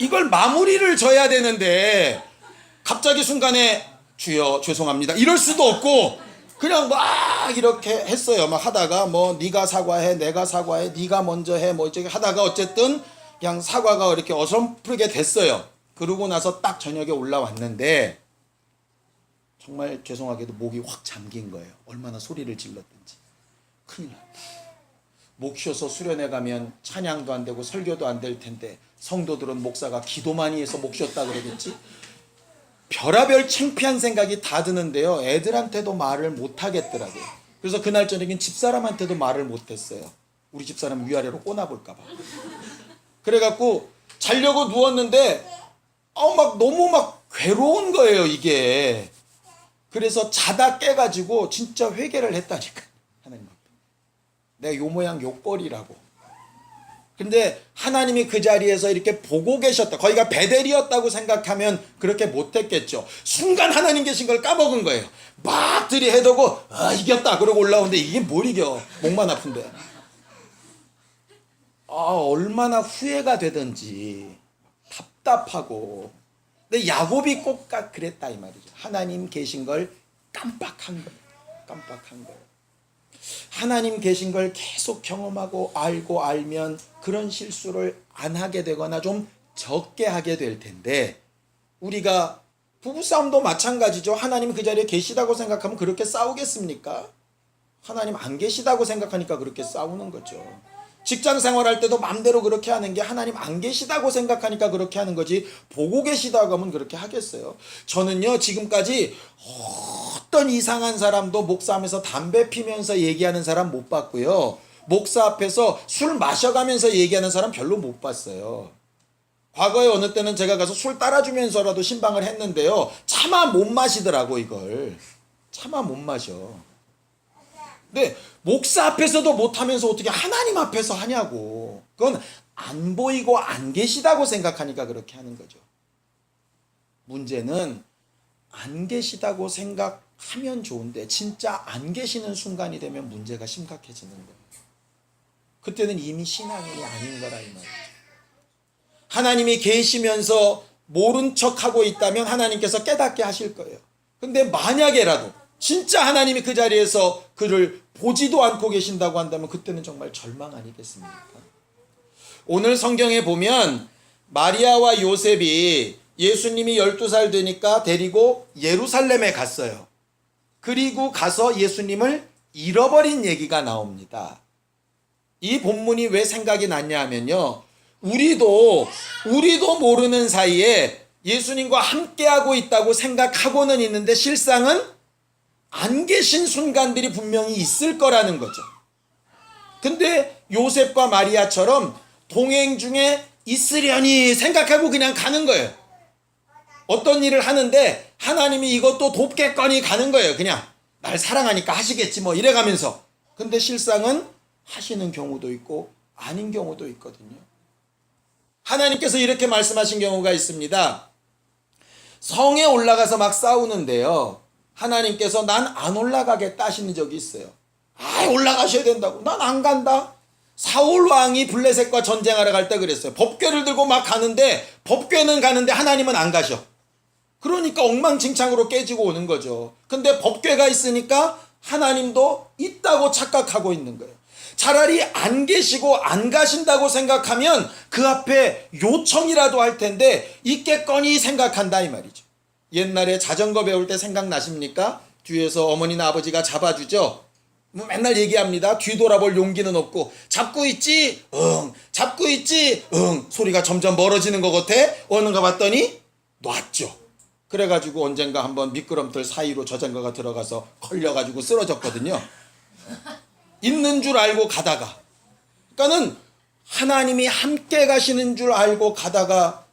이걸 마무리를 져야 되는데 갑자기 순간에 주여 죄송합니다 이럴 수도 없고 그냥 막 이렇게 했어요. 막 하다가 뭐 네가 사과해 내가 사과해 네가 먼저 해 뭐 이렇게 하다가 어쨌든 그냥 사과가 이렇게 어설프게 됐어요. 그러고 나서 딱 저녁에 올라왔는데 정말 죄송하게도 목이 확 잠긴 거예요. 얼마나 소리를 질렀든지. 큰일 났다. 목 쉬어서 수련회 가면 찬양도 안 되고 설교도 안 될 텐데 성도들은 목사가 기도 많이 해서 목 쉬었다 그러겠지. 별의별 창피한 생각이 다 드는데요. 애들한테도 말을 못 하겠더라고요. 그래서 그날 저녁엔 집사람한테도 말을 못 했어요. 우리 집사람 위아래로 꼬나볼까 봐. 그래갖고 자려고 누웠는데 막 너무 막 괴로운 거예요 이게. 그래서 자다 깨가지고 진짜 회개를 했다니까. 하나님 앞에 내가 요 모양 요 꼴이라고. 근데 하나님이 그 자리에서 이렇게 보고 계셨다. 거기가 베델이었다고 생각하면 그렇게 못했겠죠. 순간 하나님 계신 걸 까먹은 거예요. 막 들이해두고 이겼다 그러고 올라오는데 이게 뭘 이겨. 목만 아픈데. 얼마나 후회가 되든지 답답하고. 근데 야곱이 꼭 그랬다 이 말이죠. 하나님 계신 걸 깜빡한 거예요. 깜빡한 거예요. 하나님 계신 걸 계속 경험하고 알고 알면 그런 실수를 안 하게 되거나 좀 적게 하게 될 텐데 우리가 부부싸움도 마찬가지죠. 하나님 그 자리에 계시다고 생각하면 그렇게 싸우겠습니까? 하나님 안 계시다고 생각하니까 그렇게 싸우는 거죠. 직장 생활할 때도 맘대로 그렇게 하는 게 하나님 안 계시다고 생각하니까 그렇게 하는 거지, 보고 계시다고 하면 그렇게 하겠어요? 저는요, 지금까지 어떤 이상한 사람도 목사 하면서 담배 피면서 얘기하는 사람 못 봤고요. 목사 앞에서 술 마셔가면서 얘기하는 사람 별로 못 봤어요. 과거에 어느 때는 제가 가서 술 따라주면서라도 신방을 했는데요. 차마 못 마시더라고, 이걸. 차마 못 마셔. 근데 목사 앞에서도 못하면서 어떻게 하나님 앞에서 하냐고. 그건 안 보이고 안 계시다고 생각하니까 그렇게 하는 거죠. 문제는 안 계시다고 생각하면 좋은데 진짜 안 계시는 순간이 되면 문제가 심각해지는 거예요. 그때는 이미 신앙인이 아닌 거라 이 말이죠. 하나님이 계시면서 모른 척하고 있다면 하나님께서 깨닫게 하실 거예요. 근데 만약에라도 진짜 하나님이 그 자리에서 그를 보지도 않고 계신다고 한다면 그때는 정말 절망 아니겠습니까? 오늘 성경에 보면 마리아와 요셉이 예수님이 12살 되니까 데리고 예루살렘에 갔어요. 그리고 가서 예수님을 잃어버린 얘기가 나옵니다. 이 본문이 왜 생각이 났냐 하면요, 우리도 모르는 사이에 예수님과 함께하고 있다고 생각하고는 있는데 실상은 안 계신 순간들이 분명히 있을 거라는 거죠. 근데 요셉과 마리아처럼 동행 중에 있으려니 생각하고 그냥 가는 거예요. 어떤 일을 하는데 하나님이 이것도 돕겠거니 가는 거예요. 그냥 날 사랑하니까 하시겠지 뭐 이래가면서. 근데 실상은 하시는 경우도 있고 아닌 경우도 있거든요. 하나님께서 이렇게 말씀하신 경우가 있습니다. 성에 올라가서 막 싸우는데요, 하나님께서 난 안 올라가겠다 하시는 적이 있어요. 올라가셔야 된다고. 난 안 간다. 사울 왕이 블레셋과 전쟁하러 갈 때 그랬어요. 법궤를 들고 막 가는데 법궤는 가는데 하나님은 안 가셔. 그러니까 엉망진창으로 깨지고 오는 거죠. 근데 법궤가 있으니까 하나님도 있다고 착각하고 있는 거예요. 차라리 안 계시고 안 가신다고 생각하면 그 앞에 요청이라도 할 텐데 있겠거니 생각한다 이 말이죠. 옛날에 자전거 배울 때 생각나십니까? 뒤에서 어머니나 아버지가 잡아주죠. 맨날 얘기합니다. 뒤돌아볼 용기는 없고 잡고 있지? 응. 잡고 있지? 응. 소리가 점점 멀어지는 것 같아? 어느가 봤더니 놨죠. 그래가지고 언젠가 한번 미끄럼틀 사이로 자전거가 들어가서 걸려가지고 쓰러졌거든요. 있는 줄 알고 가다가, 그러니까는 하나님이 함께 가시는 줄 알고 가다가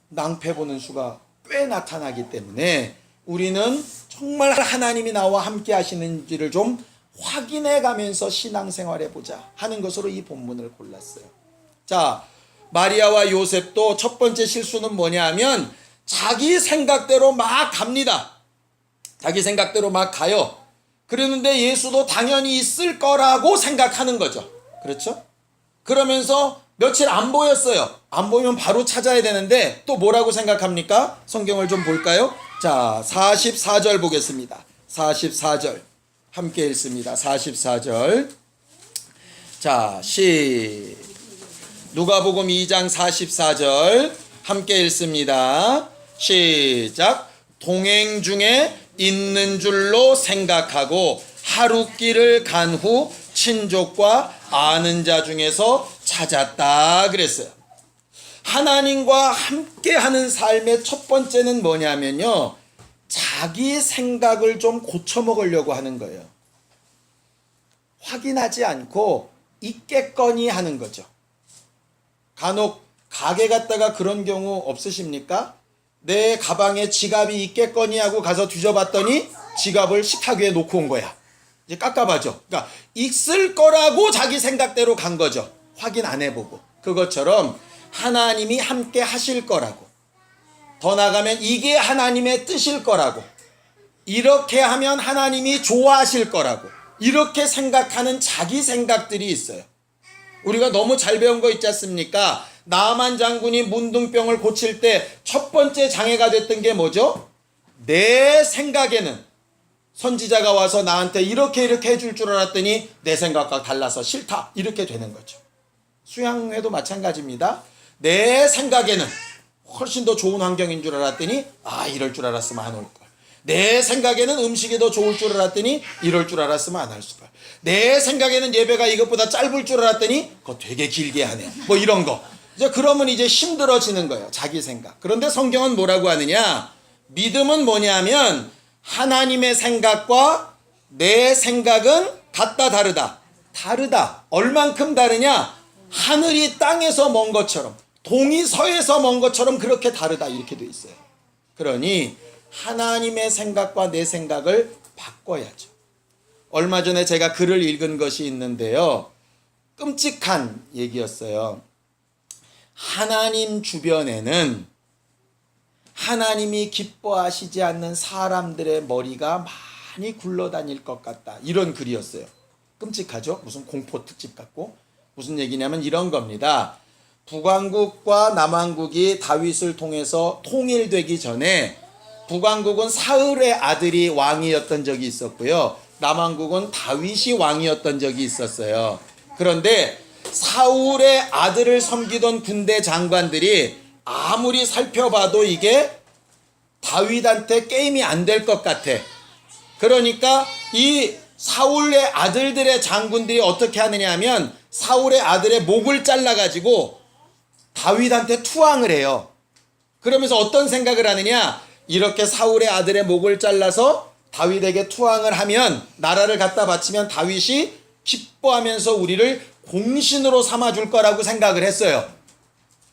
낭패 보는 수가 꽤 나타나기 때문에 우리는 정말 하나님이 나와 함께 하시는지를 좀 확인해 가면서 신앙생활 해보자 하는 것으로 이 본문을 골랐어요. 자, 마리아와 요셉도 첫 번째 실수는 뭐냐 하면 자기 생각대로 막 갑니다. 자기 생각대로 막 가요. 그러는데 예수도 당연히 있을 거라고 생각하는 거죠. 그렇죠? 그러면서 며칠 안 보였어요. 안 보이면 바로 찾아야 되는데 또 뭐라고 생각합니까? 성경을 좀 볼까요? 자, 44절 보겠습니다. 44절 함께 읽습니다. 44절. 자, 누가복음 2장 44절 함께 읽습니다. 시작. 동행 중에 있는 줄로 생각하고 하루 길을 간 후 친족과 아는 자 중에서 찾았다 그랬어요. 하나님과 함께하는 삶의 첫 번째는 뭐냐면요, 자기 생각을 좀 고쳐먹으려고 하는 거예요. 확인하지 않고 있겠거니 하는 거죠. 간혹 가게 갔다가 그런 경우 없으십니까? 내 가방에 지갑이 있겠거니 하고 가서 뒤져봤더니 지갑을 식탁 위에 놓고 온 거야. 이제 깝깝하죠. 그러니까 있을 거라고 자기 생각대로 간 거죠. 확인 안 해보고. 그것처럼 하나님이 함께 하실 거라고, 더 나아가면 이게 하나님의 뜻일 거라고, 이렇게 하면 하나님이 좋아하실 거라고, 이렇게 생각하는 자기 생각들이 있어요. 우리가 너무 잘 배운 거 있지 않습니까? 나만 장군이 문둥병을 고칠 때 첫 번째 장애가 됐던 게 뭐죠? 내 생각에는 선지자가 와서 나한테 이렇게 해줄 줄 알았더니 내 생각과 달라서 싫다, 이렇게 되는 거죠. 수양회도 마찬가지입니다. 내 생각에는 훨씬 더 좋은 환경인 줄 알았더니 이럴 줄 알았으면 안 올 걸. 내 생각에는 음식이 더 좋을 줄 알았더니 이럴 줄 알았으면 안 할 수가. 내 생각에는 예배가 이것보다 짧을 줄 알았더니 그거 되게 길게 하네. 뭐 이런 거. 이제 그러면 이제 힘들어지는 거예요. 자기 생각. 그런데 성경은 뭐라고 하느냐? 믿음은 뭐냐면 하나님의 생각과 내 생각은 같다 다르다. 다르다. 얼만큼 다르냐? 하늘이 땅에서 먼 것처럼, 동이 서에서 먼 것처럼 그렇게 다르다. 이렇게 돼 있어요. 그러니 하나님의 생각과 내 생각을 바꿔야죠. 얼마 전에 제가 글을 읽은 것이 있는데요. 끔찍한 얘기였어요. 하나님 주변에는 하나님이 기뻐하시지 않는 사람들의 머리가 많이 굴러다닐 것 같다. 이런 글이었어요. 끔찍하죠? 무슨 공포 특집 같고. 무슨 얘기냐면 이런 겁니다. 북왕국과 남왕국이 다윗을 통해서 통일되기 전에 북왕국은 사울의 아들이 왕이었던 적이 있었고요. 남왕국은 다윗이 왕이었던 적이 있었어요. 그런데 사울의 아들을 섬기던 군대 장관들이 아무리 살펴봐도 이게 다윗한테 게임이 안 될 것 같아. 그러니까 이 사울의 아들들의 장군들이 어떻게 하느냐 하면 사울의 아들의 목을 잘라가지고 다윗한테 투항을 해요. 그러면서 어떤 생각을 하느냐? 이렇게 사울의 아들의 목을 잘라서 다윗에게 투항을 하면, 나라를 갖다 바치면 다윗이 기뻐하면서 우리를 공신으로 삼아줄 거라고 생각을 했어요.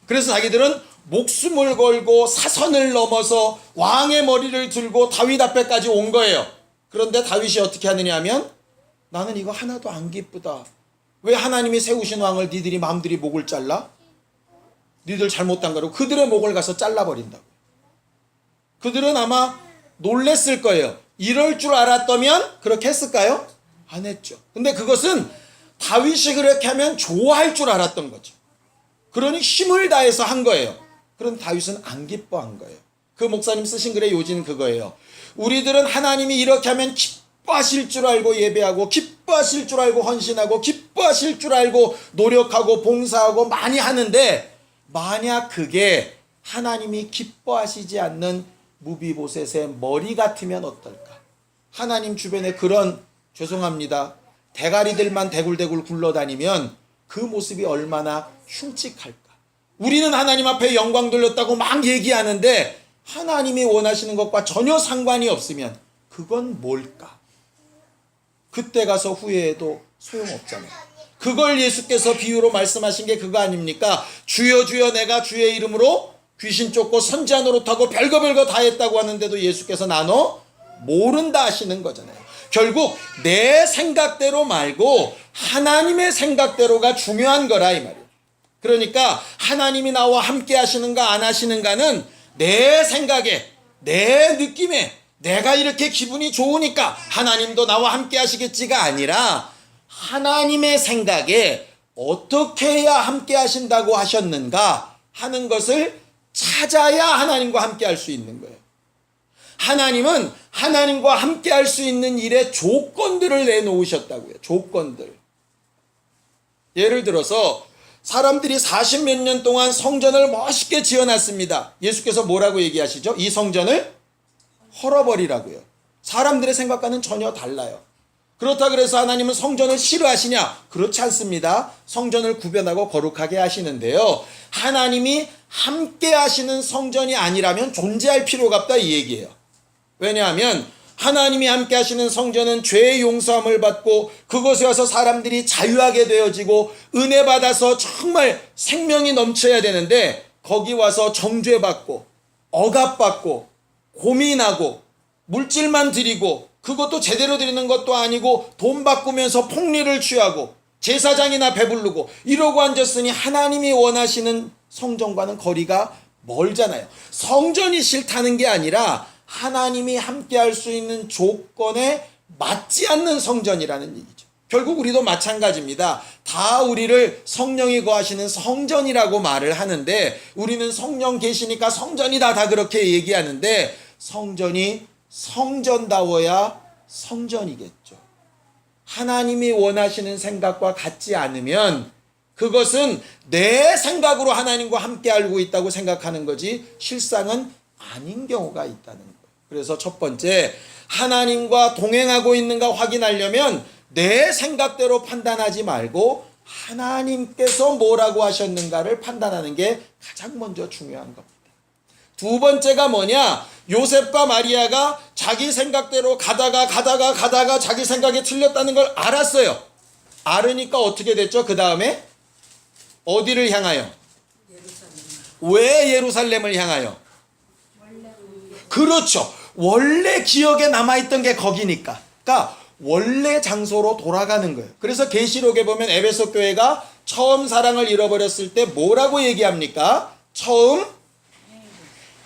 그래서 자기들은 목숨을 걸고 사선을 넘어서 왕의 머리를 들고 다윗 앞에까지 온 거예요. 그런데 다윗이 어떻게 하느냐 하면, 나는 이거 하나도 안 기쁘다. 왜 하나님이 세우신 왕을 니들이 마음들이 목을 잘라? 니들 잘못한 거라고 그들의 목을 가서 잘라버린다고. 그들은 아마 놀랬을 거예요. 이럴 줄 알았다면 그렇게 했을까요? 안 했죠. 근데 그것은 다윗이 그렇게 하면 좋아할 줄 알았던 거죠. 그러니 힘을 다해서 한 거예요. 그럼 다윗은 안 기뻐한 거예요. 그 목사님 쓰신 글의 요지는 그거예요. 우리들은 하나님이 이렇게 하면 기뻐하실 줄 알고 예배하고, 기뻐하실 줄 알고 헌신하고, 기뻐하실 줄 알고 노력하고 봉사하고 많이 하는데, 만약 그게 하나님이 기뻐하시지 않는 무비보셋의 머리 같으면 어떨까? 하나님 주변에 그런, 죄송합니다, 대가리들만 대굴대굴 굴러다니면 그 모습이 얼마나 흉측할까? 우리는 하나님 앞에 영광 돌렸다고 막 얘기하는데 하나님이 원하시는 것과 전혀 상관이 없으면 그건 뭘까? 그때 가서 후회해도 소용없잖아요. 그걸 예수께서 비유로 말씀하신 게 그거 아닙니까? 주여 주여 내가 주의 이름으로 귀신 쫓고 선지자 노릇하고 별거 다 했다고 하는데도 예수께서 나너 모른다 하시는 거잖아요. 결국 내 생각대로 말고 하나님의 생각대로가 중요한 거라 이 말이에요. 그러니까 하나님이 나와 함께 하시는가 안 하시는가는 내 생각에, 내 느낌에, 내가 이렇게 기분이 좋으니까 하나님도 나와 함께 하시겠지가 아니라 하나님의 생각에 어떻게 해야 함께 하신다고 하셨는가 하는 것을 찾아야 하나님과 함께 할 수 있는 거예요. 하나님은 하나님과 함께 할 수 있는 일에 조건들을 내놓으셨다고요. 조건들. 예를 들어서 사람들이 40몇 년 동안 성전을 멋있게 지어놨습니다. 예수께서 뭐라고 얘기하시죠? 이 성전을 헐어버리라고요. 사람들의 생각과는 전혀 달라요. 그렇다 그래서 하나님은 성전을 싫어하시냐? 그렇지 않습니다. 성전을 구별하고 거룩하게 하시는데요. 하나님이 함께 하시는 성전이 아니라면 존재할 필요가 없다 이 얘기예요. 왜냐하면 하나님이 함께 하시는 성전은 죄의 용서함을 받고 그곳에 와서 사람들이 자유하게 되어지고 은혜 받아서 정말 생명이 넘쳐야 되는데, 거기 와서 정죄받고 억압받고 고민하고 물질만 드리고, 그것도 제대로 드리는 것도 아니고 돈 바꾸면서 폭리를 취하고 제사장이나 배부르고 이러고 앉았으니 하나님이 원하시는 성전과는 거리가 멀잖아요. 성전이 싫다는 게 아니라 하나님이 함께 할 수 있는 조건에 맞지 않는 성전이라는 얘기죠. 결국 우리도 마찬가지입니다. 다 우리를 성령이 거하시는 성전이라고 말을 하는데, 우리는 성령 계시니까 성전이다 다 그렇게 얘기하는데, 성전이 성전다워야 성전이겠죠. 하나님이 원하시는 생각과 같지 않으면 그것은 내 생각으로 하나님과 함께 알고 있다고 생각하는 거지 실상은 아닌 경우가 있다는 거예요. 그래서 첫 번째, 하나님과 동행하고 있는가 확인하려면 내 생각대로 판단하지 말고 하나님께서 뭐라고 하셨는가를 판단하는 게 가장 먼저 중요한 겁니다. 두 번째가 뭐냐? 요셉과 마리아가 자기 생각대로 가다가 자기 생각이 틀렸다는 걸 알았어요. 알으니까 어떻게 됐죠? 그 다음에 어디를 향하여? 왜 예루살렘을 향하여? 그렇죠. 원래 기억에 남아있던 게 거기니까. 그러니까 원래 장소로 돌아가는 거예요. 그래서 계시록에 보면 에베소 교회가 처음 사랑을 잃어버렸을 때 뭐라고 얘기합니까? 처음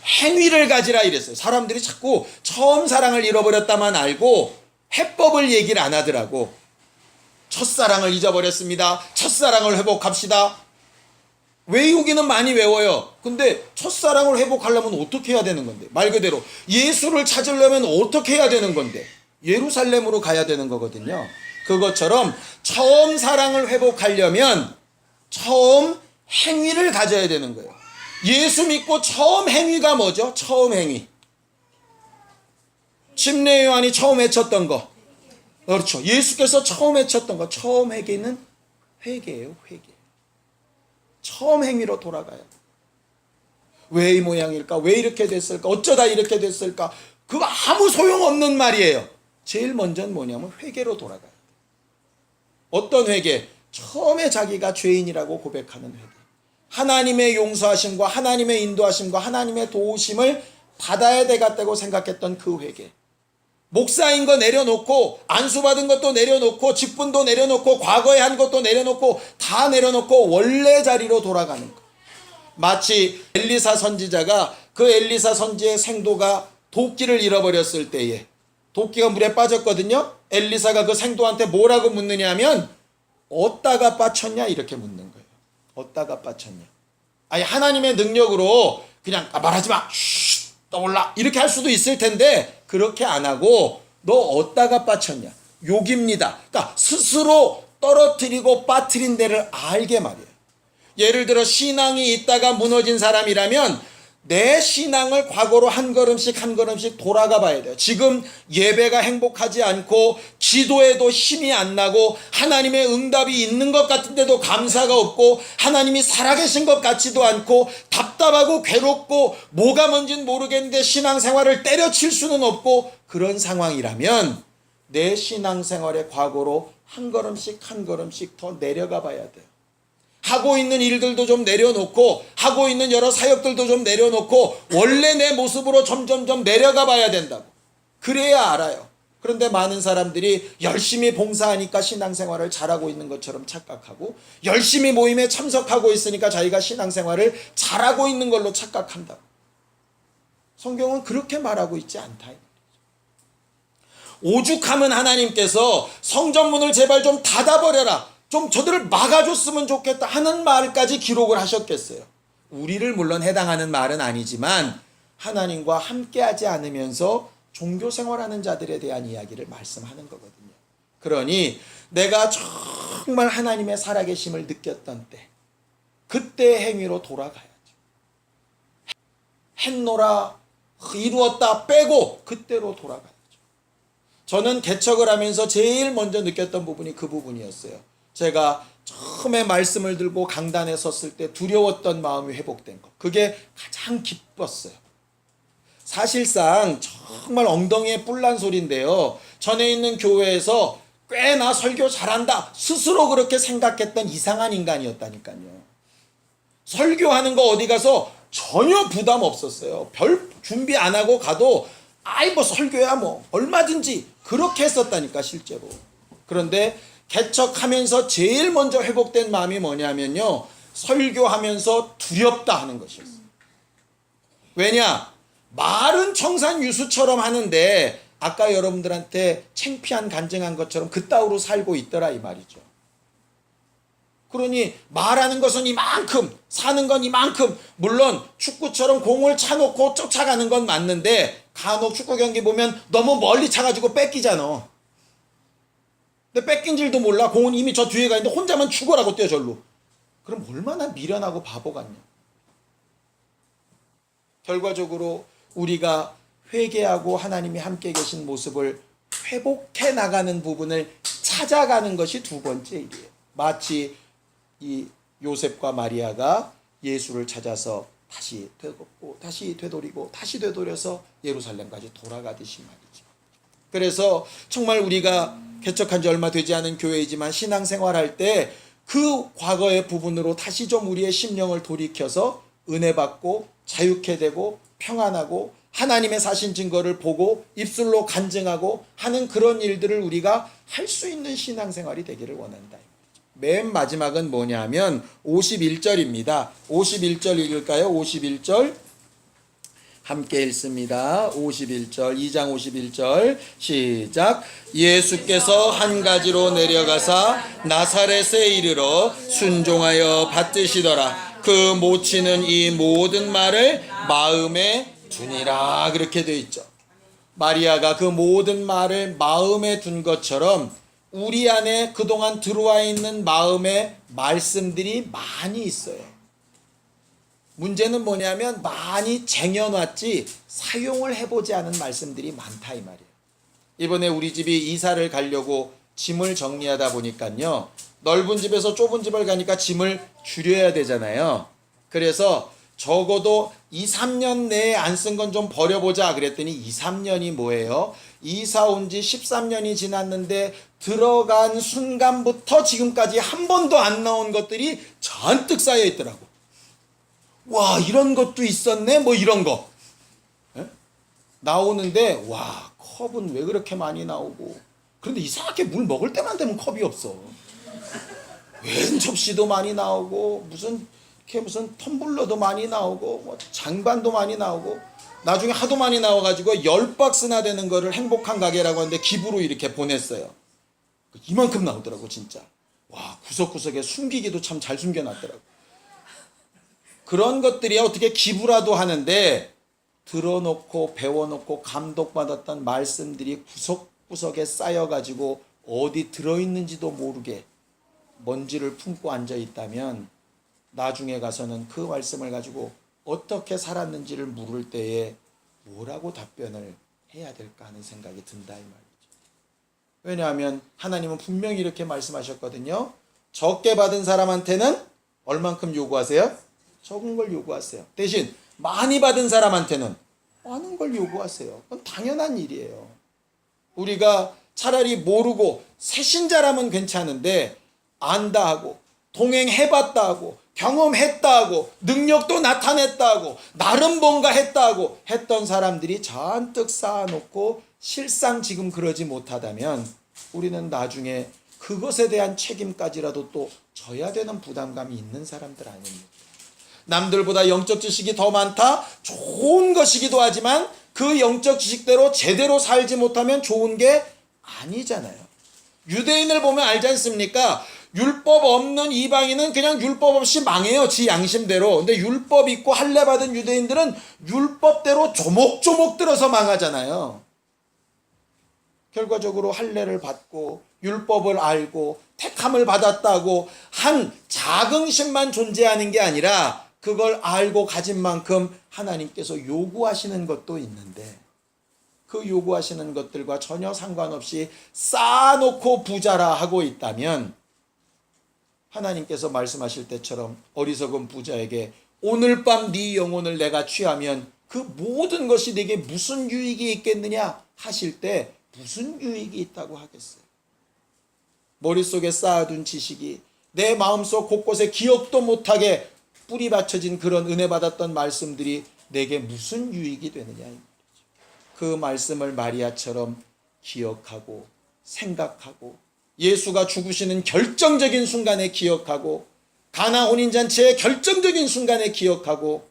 행위를 가지라 이랬어요. 사람들이 자꾸 처음 사랑을 잃어버렸다만 알고 해법을 얘기를 안 하더라고. 첫사랑을 잊어버렸습니다. 첫사랑을 회복합시다. 외우기는 많이 외워요. 근데 첫사랑을 회복하려면 어떻게 해야 되는 건데? 말 그대로 예수를 찾으려면 어떻게 해야 되는 건데? 예루살렘으로 가야 되는 거거든요. 그것처럼 처음 사랑을 회복하려면 처음 행위를 가져야 되는 거예요. 예수 믿고 처음 행위가 뭐죠? 처음 행위. 침례 요한이 처음 외쳤던 거. 그렇죠. 예수께서 처음 외쳤던 거. 처음 회개는 회개예요. 회개. 처음 행위로 돌아가야 돼. 왜 이 모양일까? 왜 이렇게 됐을까? 어쩌다 이렇게 됐을까? 그거 아무 소용없는 말이에요. 제일 먼저는 뭐냐면 회개로 돌아가야 돼. 어떤 회개? 처음에 자기가 죄인이라고 고백하는 회개. 하나님의 용서하심과 하나님의 인도하심과 하나님의 도우심을 받아야 되겠다고 생각했던 그 회개. 목사인 거 내려놓고 안수받은 것도 내려놓고 직분도 내려놓고 과거에 한 것도 내려놓고 다 내려놓고 원래 자리로 돌아가는 거. 마치 엘리사 선지자가 그 엘리사 선지의 생도가 도끼를 잃어버렸을 때에 도끼가 물에 빠졌거든요. 엘리사가 그 생도한테 뭐라고 묻느냐 하면 어디다가 빠쳤냐 이렇게 묻는 거예요. 어디다가 빠쳤냐. 아니 하나님의 능력으로 그냥 말하지 마. 쉿, 떠올라. 이렇게 할 수도 있을 텐데 그렇게 안 하고 너 어디다가 빠쳤냐. 욕입니다. 그러니까 스스로 떨어뜨리고 빠뜨린 데를 알게 말이에요. 예를 들어 신앙이 있다가 무너진 사람이라면 내 신앙을 과거로 한 걸음씩 돌아가 봐야 돼요. 지금 예배가 행복하지 않고 기도에도 힘이 안 나고 하나님의 응답이 있는 것 같은데도 감사가 없고 하나님이 살아계신 것 같지도 않고 답답하고 괴롭고 뭐가 뭔진 모르겠는데 신앙생활을 때려칠 수는 없고 그런 상황이라면 내 신앙생활의 과거로 한 걸음씩 더 내려가 봐야 돼요. 하고 있는 일들도 좀 내려놓고 하고 있는 여러 사역들도 좀 내려놓고 원래 내 모습으로 점점 내려가 봐야 된다고. 그래야 알아요. 그런데 많은 사람들이 열심히 봉사하니까 신앙생활을 잘하고 있는 것처럼 착각하고 열심히 모임에 참석하고 있으니까 자기가 신앙생활을 잘하고 있는 걸로 착각한다고. 성경은 그렇게 말하고 있지 않다. 오죽하면 하나님께서 성전문을 제발 좀 닫아버려라. 좀 저들을 막아줬으면 좋겠다 하는 말까지 기록을 하셨겠어요. 우리를 물론 해당하는 말은 아니지만 하나님과 함께하지 않으면서 종교생활하는 자들에 대한 이야기를 말씀하는 거거든요. 그러니 내가 정말 하나님의 살아계심을 느꼈던 때 그때 행위로 돌아가야죠. 했노라 이루었다 빼고 그때로 돌아가야죠. 저는 개척을 하면서 제일 먼저 느꼈던 부분이 그 부분이었어요. 제가 처음에 말씀을 들고 강단에 섰을 때 두려웠던 마음이 회복된 것. 그게 가장 기뻤어요. 사실상 정말 엉덩이에 뿔난 소리인데요. 전에 있는 교회에서 꽤나 설교 잘한다. 스스로 그렇게 생각했던 이상한 인간이었다니까요. 설교하는 거 어디 가서 전혀 부담 없었어요. 별 준비 안 하고 가도 아이 뭐 설교야 뭐 얼마든지 그렇게 했었다니까 실제로. 그런데 개척하면서 제일 먼저 회복된 마음이 뭐냐면요. 설교하면서 두렵다 하는 것이었어요. 왜냐? 말은 청산유수처럼 하는데 아까 여러분들한테 창피한 간증한 것처럼 그따위로 살고 있더라 이 말이죠. 그러니 말하는 것은 이만큼, 사는 건 이만큼, 물론 축구처럼 공을 차놓고 쫓아가는 건 맞는데 간혹 축구 경기 보면 너무 멀리 차가지고 뺏기잖아. 근데 뺏긴 줄도 몰라. 공은 이미 저 뒤에 가 있는데 혼자만 죽어라고 뛰어 절로. 그럼 얼마나 미련하고 바보 같냐. 결과적으로 우리가 회개하고 하나님이 함께 계신 모습을 회복해 나가는 부분을 찾아가는 것이 두 번째 일이에요. 마치 이 요셉과 마리아가 예수를 찾아서 다시 되돌고 다시 되돌이고 다시 되돌려서 예루살렘까지 돌아가듯이 말이죠. 그래서 정말 우리가 개척한 지 얼마 되지 않은 교회이지만 신앙생활할 때 그 과거의 부분으로 다시 좀 우리의 심령을 돌이켜서 은혜 받고 자유케 되고 평안하고 하나님의 사신 증거를 보고 입술로 간증하고 하는 그런 일들을 우리가 할 수 있는 신앙생활이 되기를 원한다. 맨 마지막은 뭐냐 하면 51절입니다. 51절 읽을까요? 51절 함께 읽습니다. 51절 2장 51절 시작. 예수께서 한 가지로 내려가사 나사렛에 이르러 순종하여 받드시더라. 그 모치는 이 모든 말을 마음에 두니라. 그렇게 되어 있죠. 마리아가 그 모든 말을 마음에 둔 것처럼 우리 안에 그동안 들어와 있는 마음의 말씀들이 많이 있어요. 문제는 뭐냐면 많이 쟁여놨지 사용을 해보지 않은 말씀들이 많다 이 말이에요. 이번에 우리 집이 이사를 가려고 짐을 정리하다 보니까요. 넓은 집에서 좁은 집을 가니까 짐을 줄여야 되잖아요. 그래서 적어도 2, 3년 내에 안 쓴 건 좀 버려보자 그랬더니 2, 3년이 뭐예요? 이사 온 지 13년이 지났는데 들어간 순간부터 지금까지 한 번도 안 나온 것들이 잔뜩 쌓여 있더라고. 와, 이런 것도 있었네? 뭐 이런 거. 에? 나오는데 와, 컵은 왜 그렇게 많이 나오고. 그런데 이상하게 물 먹을 때만 되면 컵이 없어. 웬 접시도 많이 나오고 무슨 텀블러도 많이 나오고 뭐 장반도 많이 나오고 나중에 하도 많이 나와가지고 10박스나 되는 거를 행복한 가게라고 하는데 기부로 이렇게 보냈어요. 이만큼 나오더라고 진짜. 와, 구석구석에 숨기기도 참 잘 숨겨놨더라고. 그런 것들이 어떻게 기부라도 하는데 들어놓고 배워놓고 감동받았던 말씀들이 구석구석에 쌓여가지고 어디 들어있는지도 모르게 먼지를 품고 앉아있다면 나중에 가서는 그 말씀을 가지고 어떻게 살았는지를 물을 때에 뭐라고 답변을 해야 될까 하는 생각이 든다 이 말이죠. 왜냐하면 하나님은 분명히 이렇게 말씀하셨거든요. 적게 받은 사람한테는 얼만큼 요구하세요? 적은 걸 요구하세요. 대신 많이 받은 사람한테는 많은 걸 요구하세요. 그건 당연한 일이에요. 우리가 차라리 모르고 새신자라면 괜찮은데 안다 하고 동행해봤다 하고 경험했다 하고 능력도 나타냈다 하고 나름 뭔가 했다 하고 했던 사람들이 잔뜩 쌓아놓고 실상 지금 그러지 못하다면 우리는 나중에 그것에 대한 책임까지라도 또 져야 되는 부담감이 있는 사람들 아닙니까? 남들보다 영적 지식이 더 많다? 좋은 것이기도 하지만 그 영적 지식대로 제대로 살지 못하면 좋은 게 아니잖아요. 유대인을 보면 알지 않습니까? 율법 없는 이방인은 그냥 율법 없이 망해요. 지 양심대로. 근데 율법 있고 할례 받은 유대인들은 율법대로 조목조목 들어서 망하잖아요. 결과적으로 할례를 받고 율법을 알고 택함을 받았다고 한 자긍심만 존재하는 게 아니라 그걸 알고 가진 만큼 하나님께서 요구하시는 것도 있는데 그 요구하시는 것들과 전혀 상관없이 쌓아놓고 부자라 하고 있다면 하나님께서 말씀하실 때처럼 어리석은 부자에게 오늘 밤 네 영혼을 내가 취하면 그 모든 것이 내게 무슨 유익이 있겠느냐 하실 때 무슨 유익이 있다고 하겠어요? 머릿속에 쌓아둔 지식이 내 마음속 곳곳에 기억도 못하게 뿌리 받쳐진 그런 은혜 받았던 말씀들이 내게 무슨 유익이 되느냐. 그 말씀을 마리아처럼 기억하고 생각하고 예수가 죽으시는 결정적인 순간에 기억하고 가나 혼인잔치의 결정적인 순간에 기억하고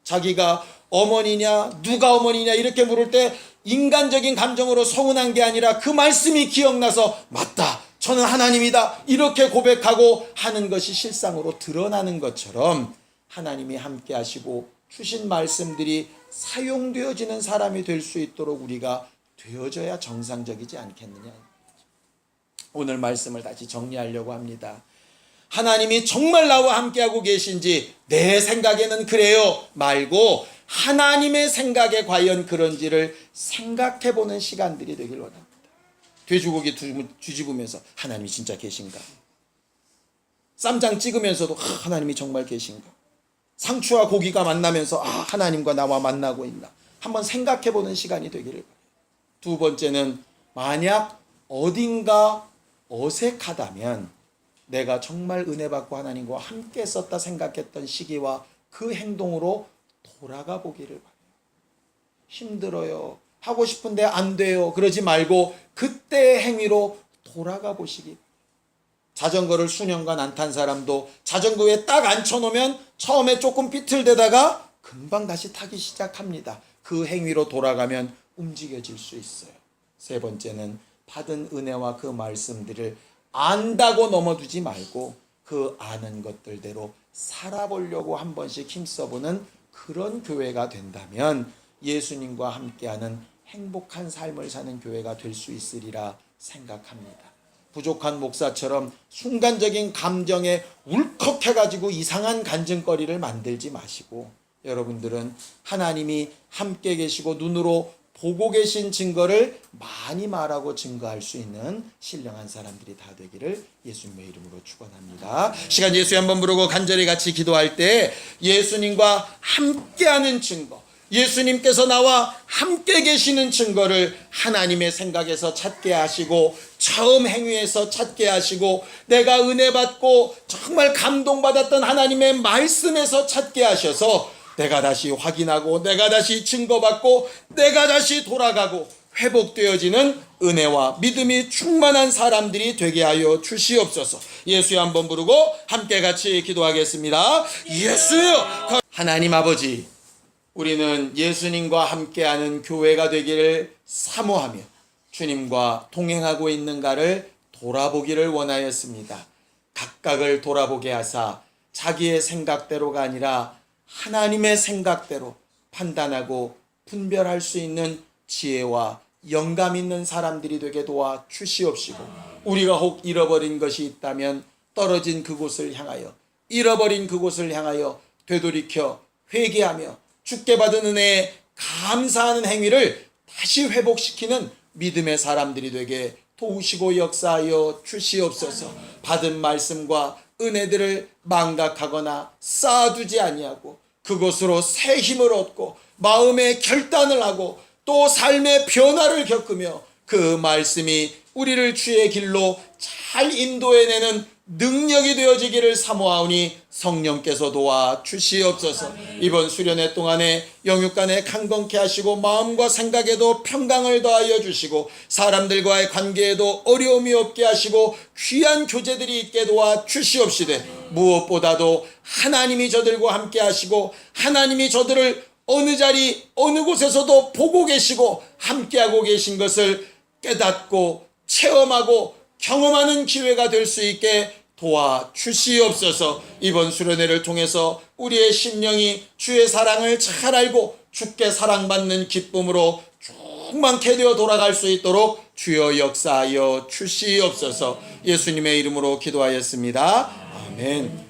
자기가 어머니냐 누가 어머니냐 이렇게 물을 때 인간적인 감정으로 서운한 게 아니라 그 말씀이 기억나서 맞다 저는 하나님이다 이렇게 고백하고 하는 것이 실상으로 드러나는 것처럼 하나님이 함께 하시고 주신 말씀들이 사용되어지는 사람이 될 수 있도록 우리가 되어져야 정상적이지 않겠느냐. 오늘 말씀을 다시 정리하려고 합니다. 하나님이 정말 나와 함께하고 계신지 내 생각에는 그래요 말고 하나님의 생각에 과연 그런지를 생각해보는 시간들이 되길 원합니다. 돼지고기 뒤집으면서 하나님이 진짜 계신가? 쌈장 찍으면서도 하나님이 정말 계신가? 상추와 고기가 만나면서 하나님과 나와 만나고 있나? 한번 생각해보는 시간이 되기를 바라요. 두 번째는 만약 어딘가 어색하다면 내가 정말 은혜 받고 하나님과 함께 썼다 생각했던 시기와 그 행동으로 돌아가 보기를 바라요. 힘들어요. 하고 싶은데 안 돼요. 그러지 말고 그때의 행위로 돌아가 보시기 바라요. 자전거를 수년간 안 탄 사람도 자전거에 딱 앉혀놓으면 처음에 조금 삐틀대다가 금방 다시 타기 시작합니다. 그 행위로 돌아가면 움직여질 수 있어요. 세 번째는 받은 은혜와 그 말씀들을 안다고 넘어두지 말고 그 아는 것들대로 살아보려고 한 번씩 힘써보는 그런 교회가 된다면 예수님과 함께하는 행복한 삶을 사는 교회가 될 수 있으리라 생각합니다. 부족한 목사처럼 순간적인 감정에 울컥해가지고 이상한 간증거리를 만들지 마시고 여러분들은 하나님이 함께 계시고 눈으로 보고 계신 증거를 많이 말하고 증거할 수 있는 신령한 사람들이 다 되기를 예수님의 이름으로 축원합니다. 시간 예수에 한번 부르고 간절히 같이 기도할 때 예수님과 함께하는 증거, 예수님께서 나와 함께 계시는 증거를 하나님의 생각에서 찾게 하시고 처음 행위에서 찾게 하시고 내가 은혜 받고 정말 감동받았던 하나님의 말씀에서 찾게 하셔서 내가 다시 확인하고 내가 다시 증거받고 내가 다시 돌아가고 회복되어지는 은혜와 믿음이 충만한 사람들이 되게 하여 주시옵소서. 예수여 한번 부르고 함께 같이 기도하겠습니다. 예수여. 하나님 아버지, 우리는 예수님과 함께하는 교회가 되기를 사모하며 주님과 동행하고 있는가를 돌아보기를 원하였습니다. 각각을 돌아보게 하사 자기의 생각대로가 아니라 하나님의 생각대로 판단하고 분별할 수 있는 지혜와 영감 있는 사람들이 되게 도와 주시옵시고 우리가 혹 잃어버린 것이 있다면 떨어진 그곳을 향하여 잃어버린 그곳을 향하여 되돌이켜 회개하며 주께 받은 은혜에 감사하는 행위를 다시 회복시키는 믿음의 사람들이 되게 도우시고 역사하여 주시옵소서. 받은 말씀과 은혜들을 망각하거나 쌓아두지 아니하고 그것으로 새 힘을 얻고 마음의 결단을 하고 또 삶의 변화를 겪으며 그 말씀이 우리를 주의 길로 잘 인도해내는 능력이 되어지기를 사모하오니 성령께서 도와 주시옵소서. 이번 수련회 동안에 영육간에 강건케 하시고 마음과 생각에도 평강을 더하여 주시고 사람들과의 관계에도 어려움이 없게 하시고 귀한 교제들이 있게 도와 주시옵시되 무엇보다도 하나님이 저들과 함께 하시고 하나님이 저들을 어느 자리 어느 곳에서도 보고 계시고 함께하고 계신 것을 깨닫고 체험하고 경험하는 기회가 될 수 있게 도와주시옵소서. 이번 수련회를 통해서 우리의 심령이 주의 사랑을 잘 알고 주께 사랑받는 기쁨으로 충만케 되어 돌아갈 수 있도록 주여 역사하여 주시옵소서. 예수님의 이름으로 기도하였습니다. 아멘.